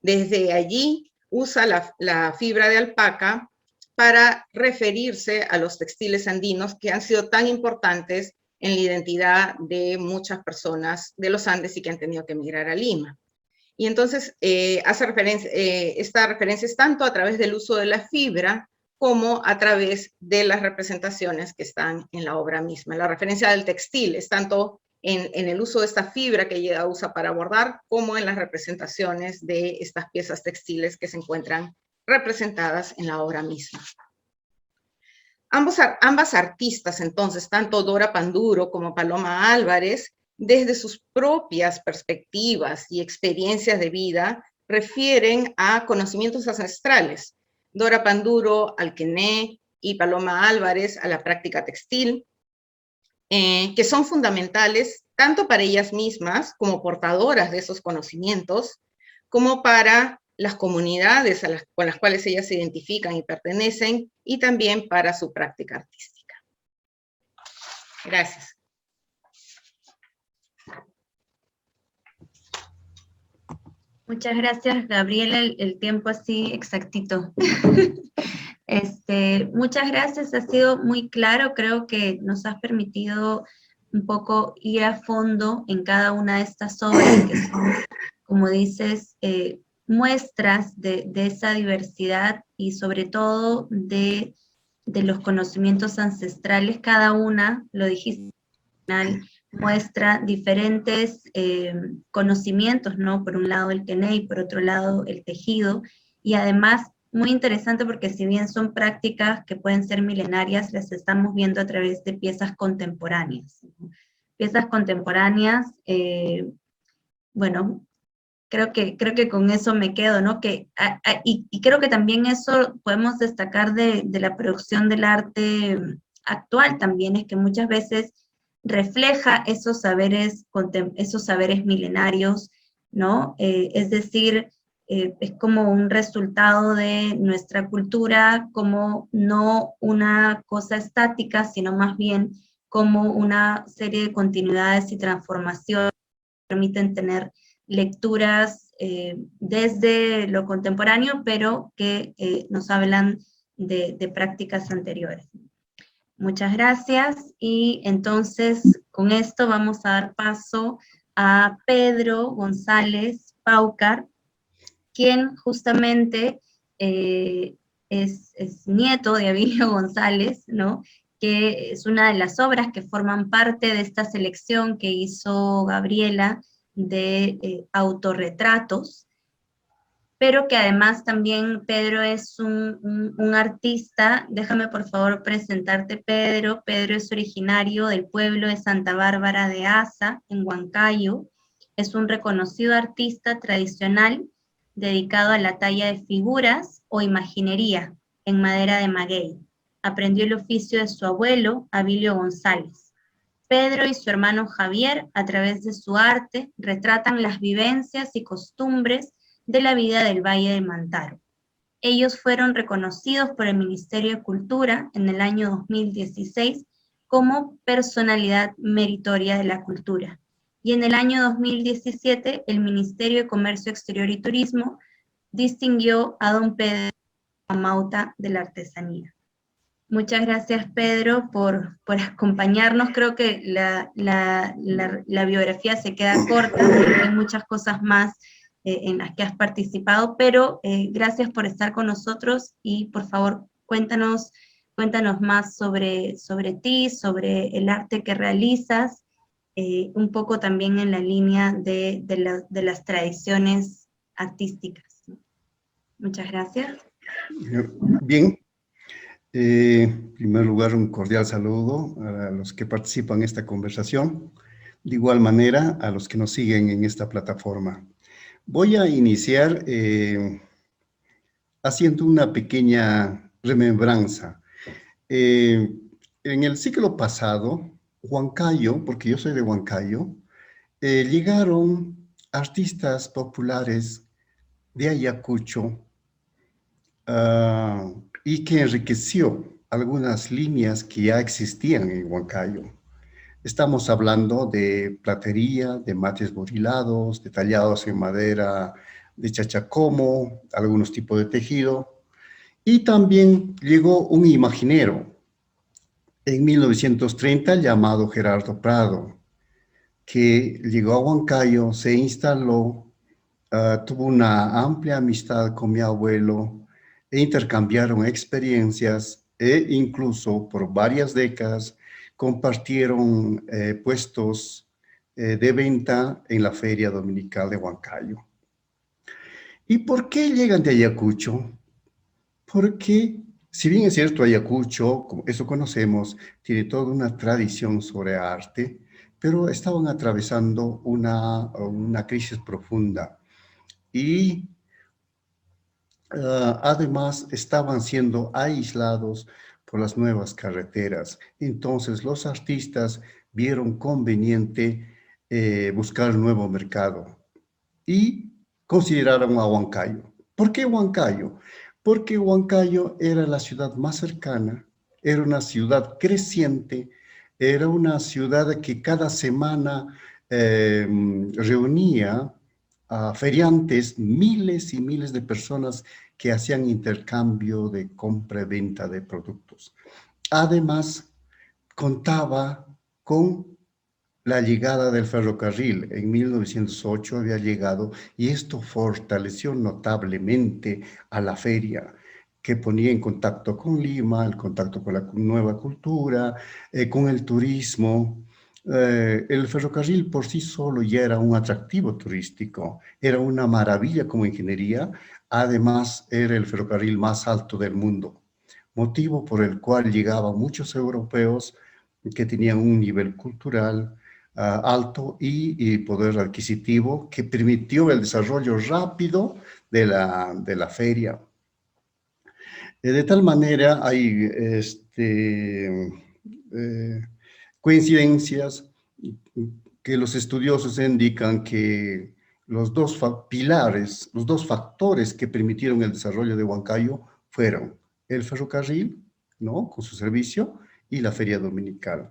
Desde allí usa la fibra de alpaca para referirse a los textiles andinos que han sido tan importantes en la identidad de muchas personas de los Andes y que han tenido que emigrar a Lima. Y entonces hace esta referencia es tanto a través del uso de la fibra como a través de las representaciones que están en la obra misma. La referencia del textil es tanto en el uso de esta fibra que ella usa para bordar, como en las representaciones de estas piezas textiles que se encuentran representadas en la obra misma. Ambas artistas, entonces, tanto Dora Panduro como Paloma Álvarez, desde sus propias perspectivas y experiencias de vida, refieren a conocimientos ancestrales. Dora Panduro al quené y Paloma Álvarez a la práctica textil, que son fundamentales tanto para ellas mismas como portadoras de esos conocimientos, como para las comunidades con las cuales ellas se identifican y pertenecen, y también para su práctica artística. Gracias. Muchas gracias, Gabriela, el tiempo así exactito. Muchas gracias, ha sido muy claro, creo que nos has permitido un poco ir a fondo en cada una de estas obras que son, como dices, muestras de esa diversidad y sobre todo de los conocimientos ancestrales. Cada una, lo dijiste al final, muestra diferentes conocimientos, ¿no? Por un lado el quené y por otro lado el tejido, y además muy interesante porque si bien son prácticas que pueden ser milenarias, las estamos viendo a través de piezas contemporáneas. Piezas contemporáneas, bueno, creo que con eso me quedo, ¿no? Y creo que también eso podemos destacar de la producción del arte actual también, es que muchas veces refleja esos saberes milenarios, ¿no? Es decir, es como un resultado de nuestra cultura, como no una cosa estática, sino más bien como una serie de continuidades y transformaciones que permiten tener lecturas desde lo contemporáneo, pero que nos hablan de prácticas anteriores. Muchas gracias, y entonces con esto vamos a dar paso a Pedro González Paucar, quien justamente es nieto de Abilio González, ¿no? Que es una de las obras que forman parte de esta selección que hizo Gabriela de autorretratos, pero que además también Pedro es un artista. Déjame por favor presentarte, Pedro. Pedro es originario del pueblo de Santa Bárbara de Asa, en Huancayo. Es un reconocido artista tradicional dedicado a la talla de figuras o imaginería en madera de maguey. Aprendió el oficio de su abuelo, Abilio González. Pedro y su hermano Javier, a través de su arte, retratan las vivencias y costumbres de la vida del Valle del Mantaro. Ellos fueron reconocidos por el Ministerio de Cultura en el año 2016 como personalidad meritoria de la cultura. Y en el año 2017, el Ministerio de Comercio Exterior y Turismo distinguió a don Pedro Amauta de la Artesanía. Muchas gracias, Pedro, por acompañarnos. Creo que la biografía se queda corta, hay muchas cosas más en las que has participado, pero gracias por estar con nosotros y por favor cuéntanos más sobre ti, sobre el arte que realizas, un poco también en la línea de las tradiciones artísticas. Muchas gracias. Bien, en primer lugar un cordial saludo a los que participan en esta conversación, de igual manera a los que nos siguen en esta plataforma. Voy a iniciar haciendo una pequeña remembranza. En el siglo pasado, Huancayo, porque yo soy de Huancayo, llegaron artistas populares de Ayacucho y que enriqueció algunas líneas que ya existían en Huancayo. Estamos hablando de platería, de mates burilados, detallados en madera de chachacomo, algunos tipos de tejido. Y también llegó un imaginero en 1930 llamado Gerardo Prado, que llegó a Huancayo, se instaló, tuvo una amplia amistad con mi abuelo e intercambiaron experiencias e incluso por varias décadas compartieron puestos de venta en la Feria Dominical de Huancayo. ¿Y por qué llegan de Ayacucho? Porque, si bien es cierto, Ayacucho, como eso conocemos, tiene toda una tradición sobre arte, pero estaban atravesando una crisis profunda y además estaban siendo aislados por las nuevas carreteras. Entonces los artistas vieron conveniente buscar un nuevo mercado y consideraron a Huancayo. ¿Por qué Huancayo? Porque Huancayo era la ciudad más cercana, era una ciudad creciente, era una ciudad que cada semana reunía a feriantes, miles y miles de personas que hacían intercambio de compra y venta de productos. Además, contaba con la llegada del ferrocarril. En 1908 había llegado y esto fortaleció notablemente a la feria, que ponía en contacto con Lima, el contacto con la nueva cultura, con el turismo. El ferrocarril por sí solo ya era un atractivo turístico, era una maravilla como ingeniería, además era el ferrocarril más alto del mundo, motivo por el cual llegaban muchos europeos que tenían un nivel cultural alto y poder adquisitivo que permitió el desarrollo rápido de la feria. De tal manera hay coincidencias que los estudiosos indican que los dos pilares, los dos factores que permitieron el desarrollo de Huancayo fueron el ferrocarril, ¿no?, con su servicio, y la feria dominical.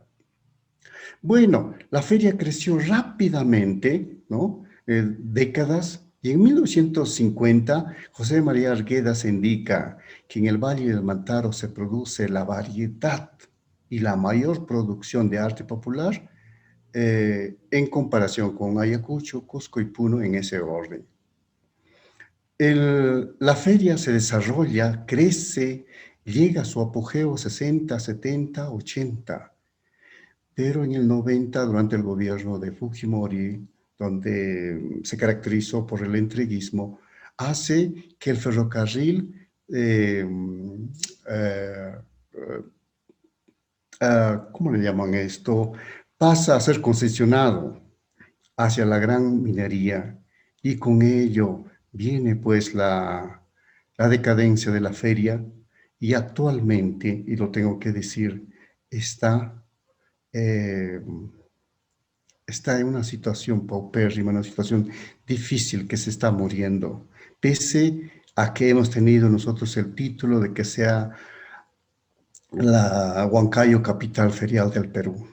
Bueno, la feria creció rápidamente, ¿no?, décadas, y en 1950 José María Arguedas indica que en el Valle del Mantaro se produce la variedad y la mayor producción de arte popular en comparación con Ayacucho, Cusco y Puno en ese orden. La feria se desarrolla, crece, llega a su apogeo 60, 70, 80, pero en el 90, durante el gobierno de Fujimori, donde se caracterizó por el entreguismo, hace que el ferrocarril eh, ¿cómo le llaman esto? Pasa a ser concesionado hacia la gran minería y con ello viene pues la decadencia de la feria y actualmente, y lo tengo que decir, está, eh, está en una situación paupérrima, una situación difícil que se está muriendo, pese a que hemos tenido nosotros el título de que sea la Huancayo capital ferial del Perú.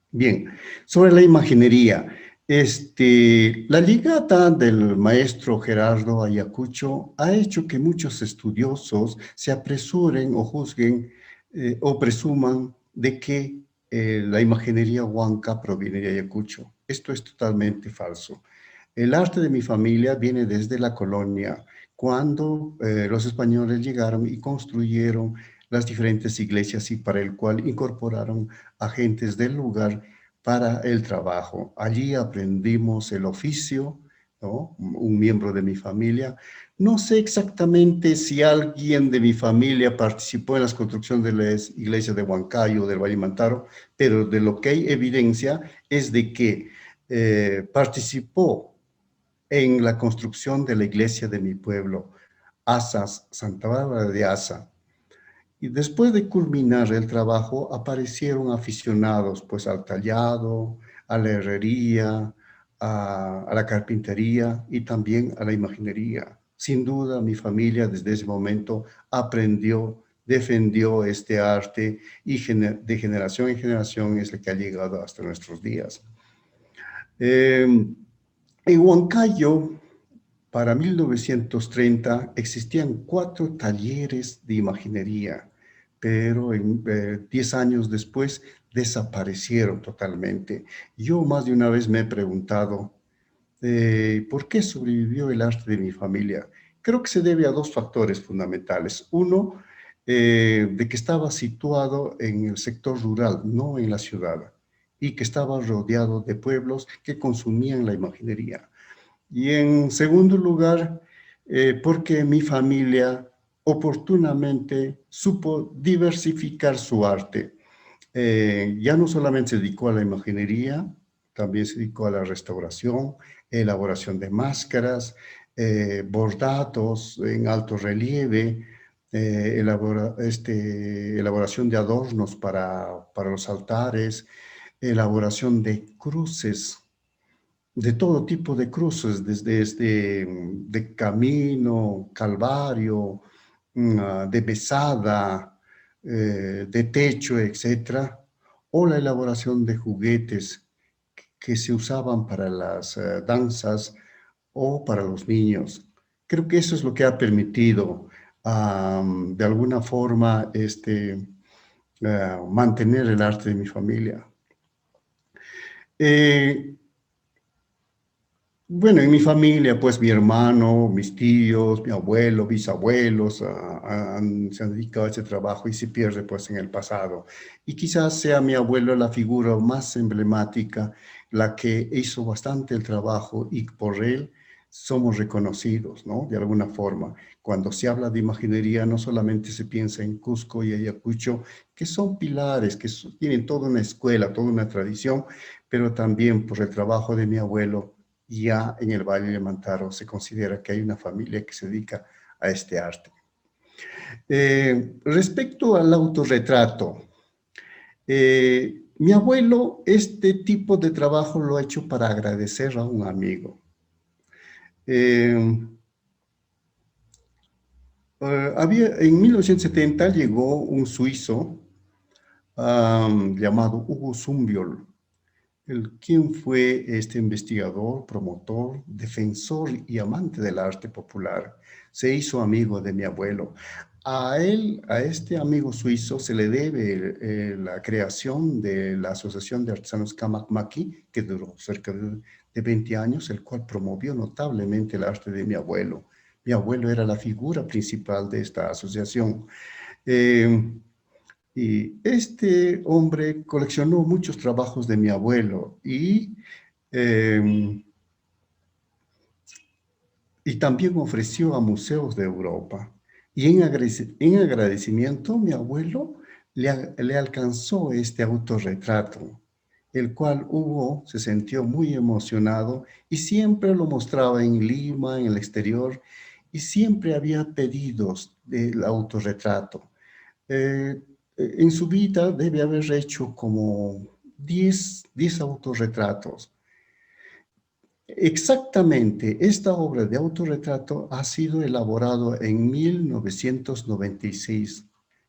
Bien, sobre la imaginería, la llegada del maestro Gerardo Ayacucho ha hecho que muchos estudiosos se apresuren o juzguen o presuman de que la imaginería huanca proviene de Ayacucho. Esto es totalmente falso. El arte de mi familia viene desde la colonia, cuando los españoles llegaron y construyeron las diferentes iglesias y para el cual incorporaron agentes del lugar para el trabajo. Allí aprendimos el oficio, ¿no? Un miembro de mi familia. No sé exactamente si alguien de mi familia participó en las construcciones de las iglesias de Huancayo, del Valle Mantaro, pero de lo que hay evidencia es de que participó en la construcción de la iglesia de mi pueblo, Asas, Santa Bárbara de Asa. Y después de culminar el trabajo, aparecieron aficionados pues al tallado, a la herrería, a la carpintería y también a la imaginería. Sin duda, mi familia desde ese momento aprendió, defendió este arte y de generación en generación es el que ha llegado hasta nuestros días. En Huancayo, para 1930 existían 4 talleres de imaginería, pero 10 años después desaparecieron totalmente. Yo más de una vez me he preguntado, ¿por qué sobrevivió el arte de mi familia? Creo que se debe a 2 factores fundamentales. Uno, de que estaba situado en el sector rural, no en la ciudad, y que estaba rodeado de pueblos que consumían la imaginería. Y en segundo lugar, porque mi familia oportunamente supo diversificar su arte. Ya no solamente se dedicó a la imaginería, también se dedicó a la restauración, elaboración de máscaras, bordados en alto relieve, elaboración de adornos para los altares, elaboración de cruces, de todo tipo de cruces, desde de camino, calvario, de mesada, de techo, etcétera, o la elaboración de juguetes que se usaban para las danzas o para los niños. Creo que eso es lo que ha permitido, de alguna forma, mantener el arte de mi familia. Bueno, en mi familia, pues mi hermano, mis tíos, mi abuelo, bisabuelos se han dedicado a ese trabajo y se pierde pues en el pasado. Y quizás sea mi abuelo la figura más emblemática, la que hizo bastante el trabajo y por él somos reconocidos, ¿no? De alguna forma. Cuando se habla de imaginería, no solamente se piensa en Cusco y Ayacucho, que son pilares, que tienen toda una escuela, toda una tradición, pero también por el trabajo de mi abuelo. Ya en el Valle de Mantaro se considera que hay una familia que se dedica a este arte. Respecto al autorretrato, mi abuelo este tipo de trabajo lo ha hecho para agradecer a un amigo. En 1970 llegó un suizo llamado Hugo Zumbiol, quien fue este investigador, promotor, defensor y amante del arte popular. Se hizo amigo de mi abuelo. A él, a este amigo suizo, se le debe la creación de la Asociación de Artesanos Kamak Maki, que duró cerca de 20 años, el cual promovió notablemente el arte de mi abuelo. Mi abuelo era la figura principal de esta asociación. Y este hombre coleccionó muchos trabajos de mi abuelo y también ofreció a museos de Europa. Y en agradecimiento, mi abuelo le alcanzó este autorretrato, el cual Hugo se sintió muy emocionado y siempre lo mostraba en Lima, en el exterior, y siempre había pedidos del autorretrato. En su vida debe haber hecho como 10 autorretratos. Exactamente, esta obra de autorretrato ha sido elaborado en 1996.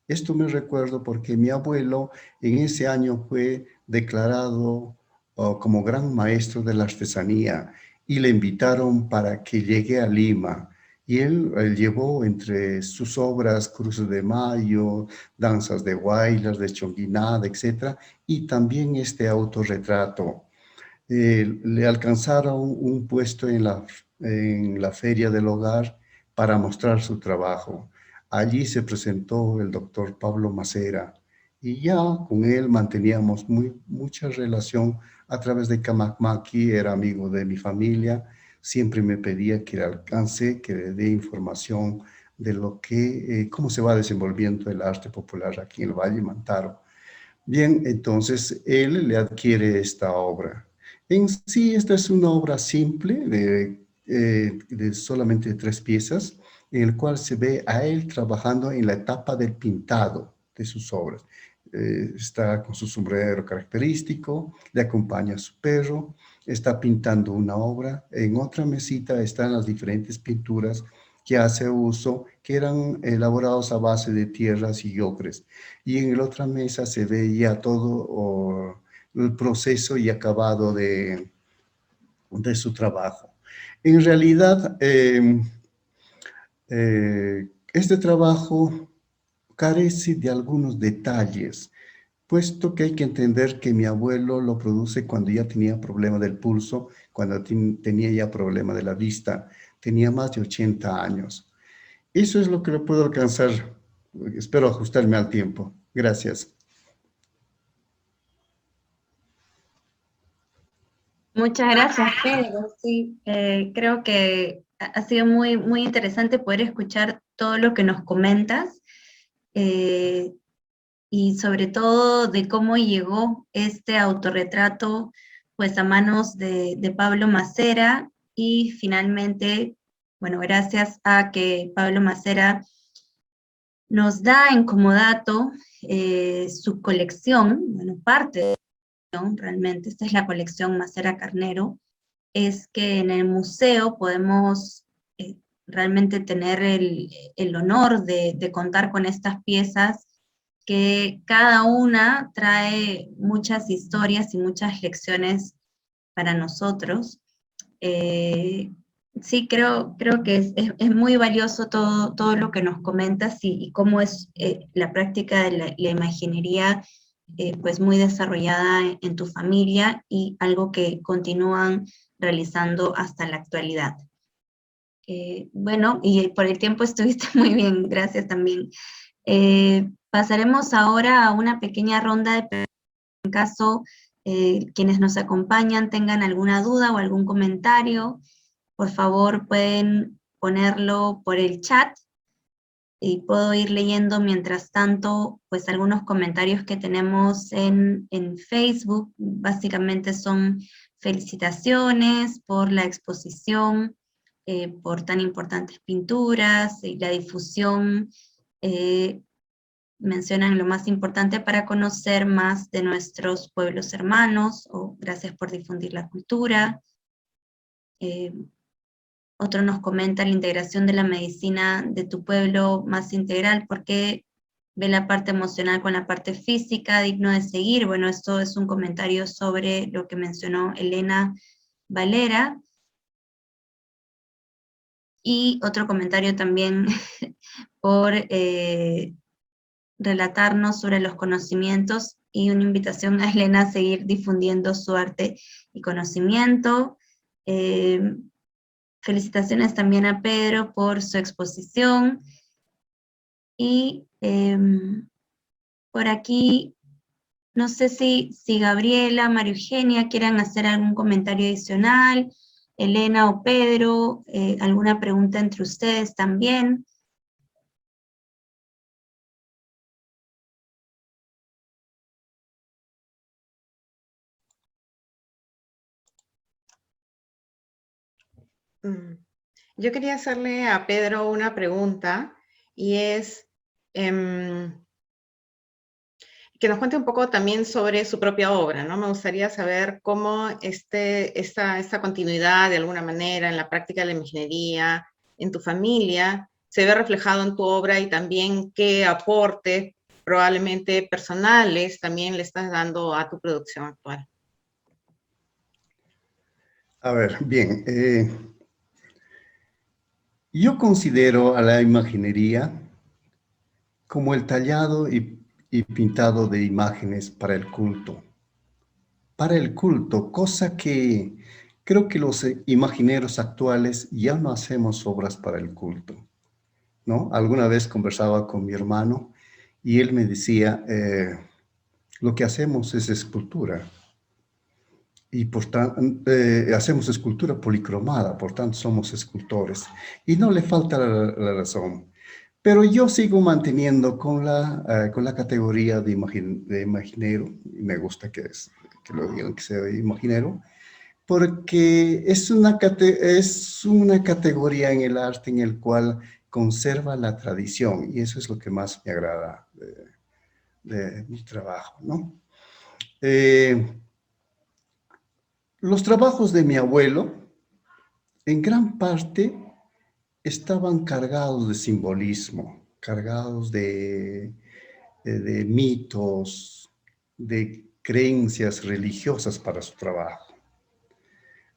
Esto me recuerdo porque mi abuelo en ese año fue declarado como gran maestro de la artesanía y le invitaron para que llegue a Lima. Y él llevó entre sus obras Cruces de Mayo, Danzas de Guaylas, de Chonguinada, etc. Y también este autorretrato. Le alcanzaron un puesto en la Feria del Hogar para mostrar su trabajo. Allí se presentó el doctor Pablo Macera y ya con él manteníamos mucha relación a través de Camacmaqui, era amigo de mi familia, siempre me pedía que le alcance, que le dé información de cómo se va desenvolviendo el arte popular aquí en el Valle Mantaro. Bien, entonces él le adquiere esta obra. En sí, esta es una obra simple de solamente 3 piezas, en el cual se ve a él trabajando en la etapa del pintado de sus obras. Está con su sombrero característico, le acompaña su perro, está pintando una obra. En otra mesita están las diferentes pinturas que hace uso, que eran elaborados a base de tierras y ocres. Y en la otra mesa se ve ya todo el proceso y acabado de su trabajo. En realidad, este trabajo carece de algunos detalles, puesto que hay que entender que mi abuelo lo produce cuando ya tenía problema del pulso, cuando tenía ya problema de la vista, tenía más de 80 años. Eso es lo que le puedo alcanzar. Espero ajustarme al tiempo. Gracias. Muchas gracias, Pedro. Sí, creo que ha sido muy, muy interesante poder escuchar todo lo que nos comentas y sobre todo de cómo llegó este autorretrato pues a manos de Pablo Macera y finalmente, bueno, gracias a que Pablo Macera nos da en comodato su colección, bueno, parte de realmente, esta es la colección Macera Carnero, es que en el museo podemos realmente tener el honor de contar con estas piezas que cada una trae muchas historias y muchas lecciones para nosotros. Sí, creo que es muy valioso todo lo que nos comentas y cómo es la práctica de la imaginería pues muy desarrollada en tu familia y algo que continúan realizando hasta la actualidad. Bueno, y por el tiempo estuviste muy bien, gracias también. Pasaremos ahora a una pequeña ronda de preguntas en caso quienes nos acompañan tengan alguna duda o algún comentario. Por favor, pueden ponerlo por el chat y puedo ir leyendo mientras tanto, pues algunos comentarios que tenemos en Facebook. Básicamente son felicitaciones por la exposición, por tan importantes pinturas y la difusión. Mencionan lo más importante para conocer más de nuestros pueblos hermanos, o gracias por difundir la cultura. Otro nos comenta la integración de la medicina de tu pueblo más integral, porque ve la parte emocional con la parte física, digno de seguir. Bueno, esto es un comentario sobre lo que mencionó Elena Valera. Y otro comentario también por relatarnos sobre los conocimientos y una invitación a Elena a seguir difundiendo su arte y conocimiento. felicitaciones también a Pedro por su exposición. Y por aquí, no sé si Gabriela, María Eugenia quieren hacer algún comentario adicional, Elena o Pedro, alguna pregunta entre ustedes también. Yo quería hacerle a Pedro una pregunta y es que nos cuente un poco también sobre su propia obra, ¿no? Me gustaría saber cómo esta continuidad de alguna manera en la práctica de la imaginería, en tu familia, se ve reflejado en tu obra y también qué aportes probablemente personales también le estás dando a tu producción actual. A ver, bien. Yo considero a la imaginería como el tallado y pintado de imágenes para el culto. Para el culto, cosa que creo que los imagineros actuales ya no hacemos obras para el culto, ¿no? Alguna vez conversaba con mi hermano y él me decía, lo que hacemos es escultura. Y por tanto, hacemos escultura policromada, por tanto somos escultores. Y no le falta la razón. Pero yo sigo manteniendo con la categoría de imaginero, y me gusta que lo digan que sea imaginero, porque es una categoría en el arte en el cual conserva la tradición, y eso es lo que más me agrada de mi trabajo, ¿no? Los trabajos de mi abuelo, en gran parte, estaban cargados de simbolismo, cargados de mitos, de creencias religiosas para su trabajo,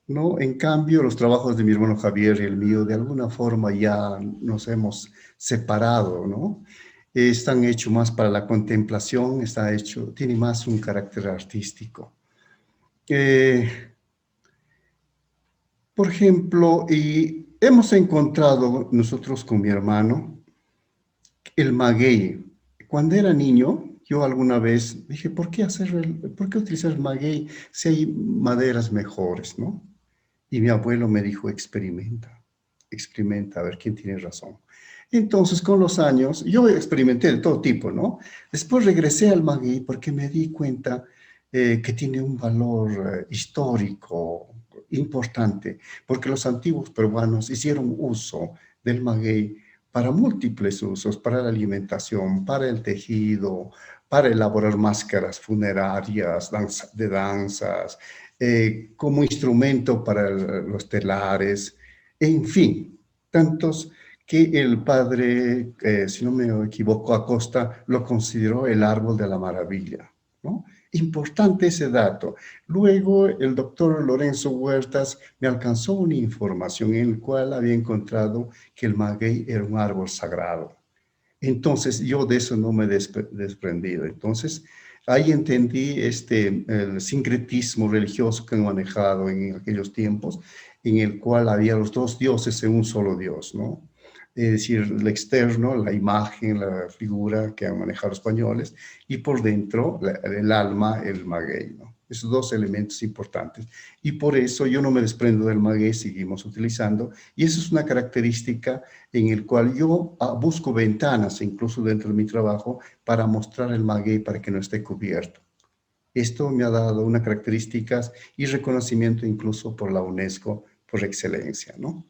¿no? En cambio, los trabajos de mi hermano Javier y el mío, de alguna forma ya nos hemos separado, ¿no? Están hechos más para la contemplación, tiene más un carácter artístico. Por ejemplo, y hemos encontrado nosotros con mi hermano el maguey. Cuando era niño, yo alguna vez dije, ¿por qué utilizar el maguey si hay maderas mejores, no? Y mi abuelo me dijo, experimenta, a ver quién tiene razón. Entonces, con los años, yo experimenté de todo tipo, ¿no? Después regresé al maguey porque me di cuenta que tiene un valor histórico importante, porque los antiguos peruanos hicieron uso del maguey para múltiples usos, para la alimentación, para el tejido, para elaborar máscaras funerarias, de danzas, como instrumento para los telares, en fin, tantos que el padre, si no me equivoco, Acosta, lo consideró el árbol de la maravilla, ¿no? Importante ese dato. Luego el doctor Lorenzo Huertas me alcanzó una información en la cual había encontrado que el maguey era un árbol sagrado. Entonces yo de eso no me he desprendido. Entonces ahí entendí el sincretismo religioso que han manejado en aquellos tiempos, en el cual había los dos dioses en un solo Dios, ¿no? Es decir, el externo, la imagen, la figura que han manejado los españoles, y por dentro, el alma, el maguey, ¿no? Esos dos elementos importantes. Y por eso yo no me desprendo del maguey, seguimos utilizando, y eso es una característica en el cual yo busco ventanas, incluso dentro de mi trabajo, para mostrar el maguey para que no esté cubierto. Esto me ha dado unas características y reconocimiento incluso por la UNESCO por excelencia, ¿no?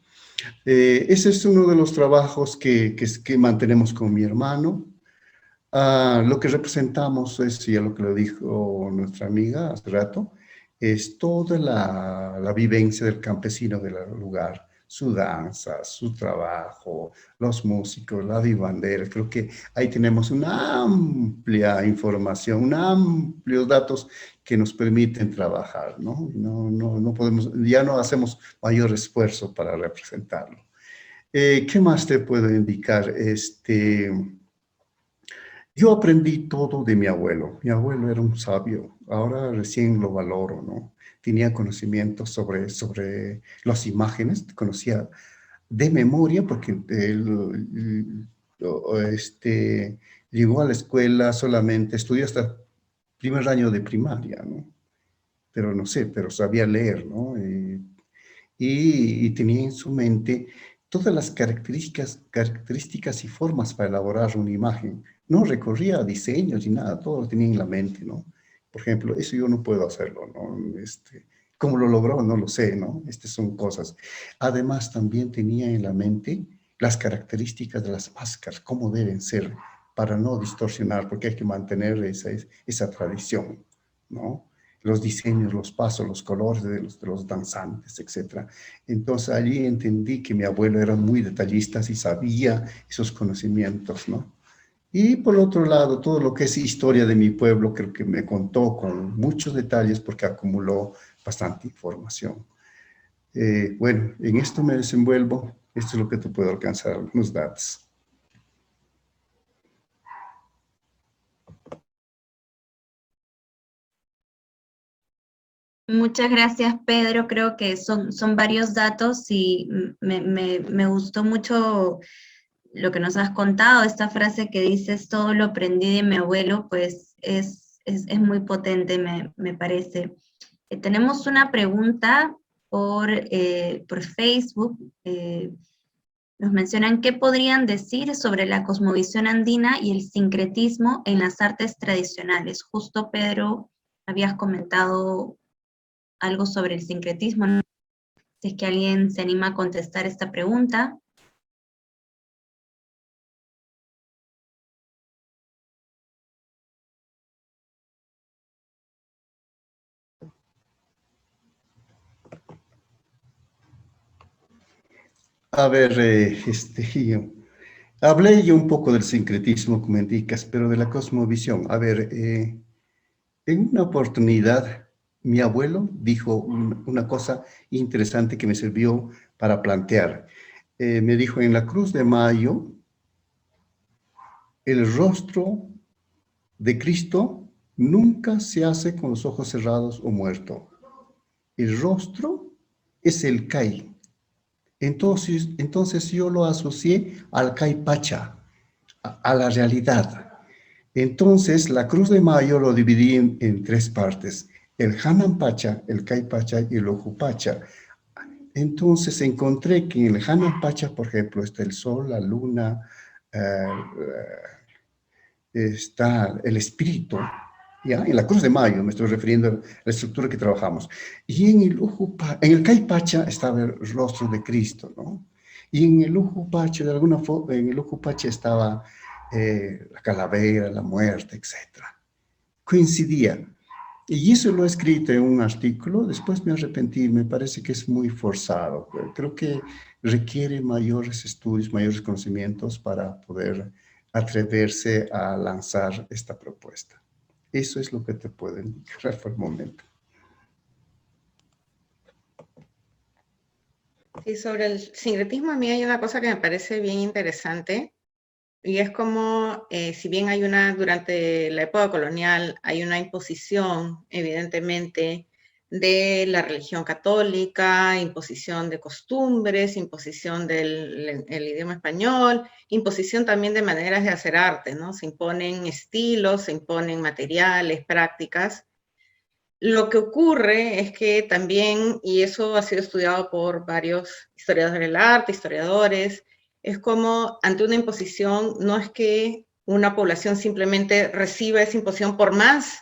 Ese es uno de los trabajos que mantenemos con mi hermano. Lo que representamos es, ya lo que lo dijo nuestra amiga hace rato, es toda la vivencia del campesino del lugar, su danza, su trabajo, los músicos, la vivandera. Creo que ahí tenemos una amplia información, amplios datos que nos permiten trabajar, ¿no? No podemos, ya no hacemos mayor esfuerzo para representarlo. ¿Qué más te puedo indicar? Yo aprendí todo de mi abuelo. Mi abuelo era un sabio. Ahora recién lo valoro, ¿no? tenía conocimiento sobre las imágenes, conocía de memoria, porque él, llegó a la escuela solamente, estudió hasta primer año de primaria, ¿no? Pero no sé, pero sabía leer, ¿no? Y tenía en su mente todas las características y formas para elaborar una imagen. No recorría a diseños ni nada, todo lo tenía en la mente, ¿no? Por ejemplo, eso yo no puedo hacerlo, ¿no? ¿Cómo lo logró? No lo sé, ¿no? Estas son cosas. Además, también tenía en la mente las características de las máscaras, cómo deben ser, para no distorsionar, porque hay que mantener esa tradición, ¿no? Los diseños, los pasos, los colores de los danzantes, etc. Entonces allí entendí que mi abuelo era muy detallista y sabía esos conocimientos, ¿no? Y por otro lado, todo lo que es historia de mi pueblo, creo que me contó con muchos detalles porque acumuló bastante información. Bueno, en esto me desenvuelvo. Esto es lo que te puedo alcanzar, algunos datos. Muchas gracias, Pedro. Creo que son varios datos y me gustó mucho lo que nos has contado. Esta frase que dices, todo lo aprendí de mi abuelo, pues es muy potente, me parece. Tenemos una pregunta por Facebook. Nos mencionan qué podrían decir sobre la cosmovisión andina y el sincretismo en las artes tradicionales. Justo, Pedro, habías comentado algo sobre el sincretismo, ¿no? Si es que alguien se anima a contestar esta pregunta. A ver, hablé yo un poco del sincretismo, como indicas, pero de la cosmovisión. A ver, en una oportunidad, mi abuelo dijo una cosa interesante que me sirvió para plantear. Me dijo, en la Cruz de Mayo, el rostro de Cristo nunca se hace con los ojos cerrados o muerto. El rostro es el Cai. Entonces yo lo asocié al Cai Pacha, a la realidad. Entonces la Cruz de Mayo lo dividí en tres partes: el Hanan Pacha, el Cai Pacha y el Oju Pacha. Entonces encontré que en el Hanan Pacha, por ejemplo, está el sol, la luna, está el espíritu, ¿ya? En la Cruz de Mayo me estoy refiriendo a la estructura que trabajamos. Y en el Cai Pacha estaba el rostro de Cristo, ¿no? Y en el Uju Pacha, de alguna forma, en el Uju Pacha estaba la calavera, la muerte, etc. Coincidía. Y eso lo he escrito en un artículo, después me arrepentí, me parece que es muy forzado. Creo que requiere mayores estudios, mayores conocimientos para poder atreverse a lanzar esta propuesta. Eso es lo que te puedo indicar por el momento. Sí, sobre el sincretismo a mí hay una cosa que me parece bien interesante, y es como, si bien durante la época colonial hay una imposición, evidentemente, de la religión católica, imposición de costumbres, imposición del idioma español, imposición también de maneras de hacer arte, ¿no? Se imponen estilos, se imponen materiales, prácticas. Lo que ocurre es que también, y eso ha sido estudiado por varios historiadores del arte, historiadores, es como ante una imposición, no es que una población simplemente reciba esa imposición, por más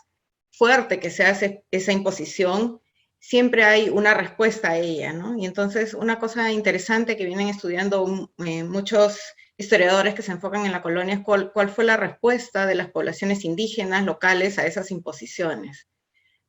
fuerte que sea esa imposición, siempre hay una respuesta a ella, ¿no? Y entonces una cosa interesante que vienen estudiando muchos historiadores que se enfocan en la colonia es cuál fue la respuesta de las poblaciones indígenas locales a esas imposiciones,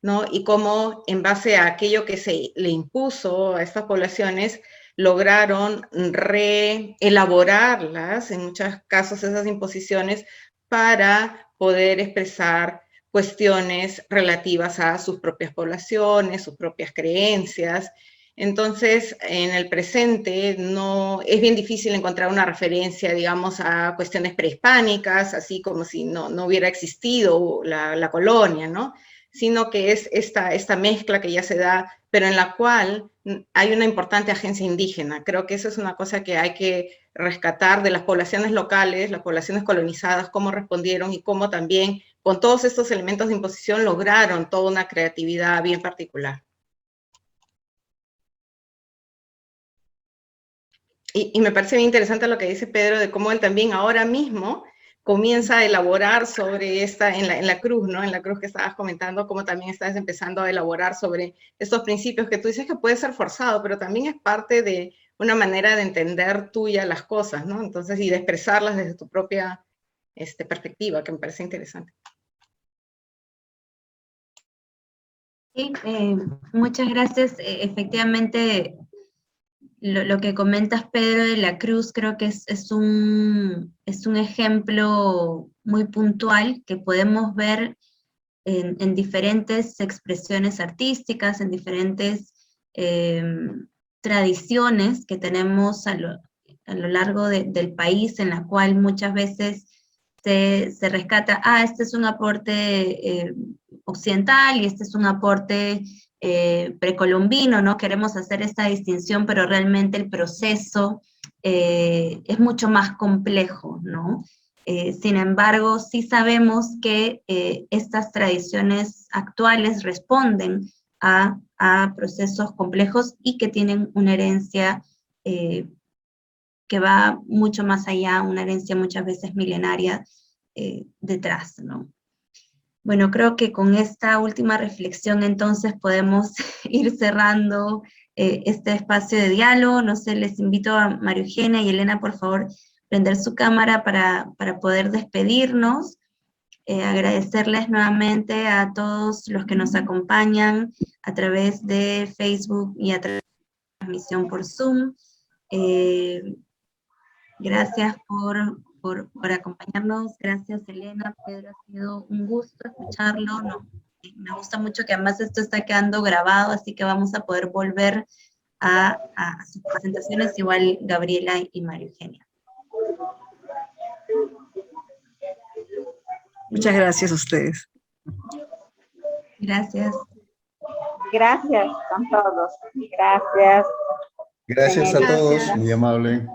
¿no? Y cómo en base a aquello que se le impuso a estas poblaciones, lograron reelaborarlas, en muchos casos esas imposiciones, para poder expresar cuestiones relativas a sus propias poblaciones, sus propias creencias. Entonces, en el presente no es bien difícil encontrar una referencia, digamos, a cuestiones prehispánicas, así como si no hubiera existido la colonia, ¿no? sino que es esta mezcla que ya se da, pero en la cual hay una importante agencia indígena. Creo que eso es una cosa que hay que rescatar de las poblaciones locales, las poblaciones colonizadas, cómo respondieron y cómo también con todos estos elementos de imposición lograron toda una creatividad bien particular. Y me parece bien interesante lo que dice Pedro de cómo él también ahora mismo comienza a elaborar sobre en la cruz, ¿no? En la cruz que estabas comentando, cómo también estás empezando a elaborar sobre estos principios que tú dices que puede ser forzado, pero también es parte de una manera de entender tuya las cosas, ¿no? Entonces, y de expresarlas desde tu propia perspectiva, que me parece interesante. Sí, muchas gracias. Efectivamente, lo que comentas, Pedro, de la Cruz, creo que es un ejemplo muy puntual que podemos ver en diferentes expresiones artísticas, en diferentes tradiciones que tenemos a lo largo del país, en la cual muchas veces se rescata, este es un aporte occidental y este es un aporte precolombino, ¿no? Queremos hacer esta distinción, pero realmente el proceso es mucho más complejo, ¿no? Sin embargo, sí sabemos que estas tradiciones actuales responden a procesos complejos y que tienen una herencia que va mucho más allá, una herencia muchas veces milenaria detrás, ¿no? Bueno, creo que con esta última reflexión entonces podemos ir cerrando este espacio de diálogo. No sé, les invito a María Eugenia y Elena, por favor, prender su cámara para poder despedirnos. Agradecerles nuevamente a todos los que nos acompañan a través de Facebook y a través de la transmisión por Zoom. Gracias por acompañarnos, gracias Elena, Pedro, ha sido un gusto escucharlo, me gusta mucho que además esto está quedando grabado, así que vamos a poder volver a sus presentaciones, igual Gabriela y María Eugenia. Muchas gracias a ustedes. Gracias. Gracias con todos. Gracias. Gracias a todos, muy amable.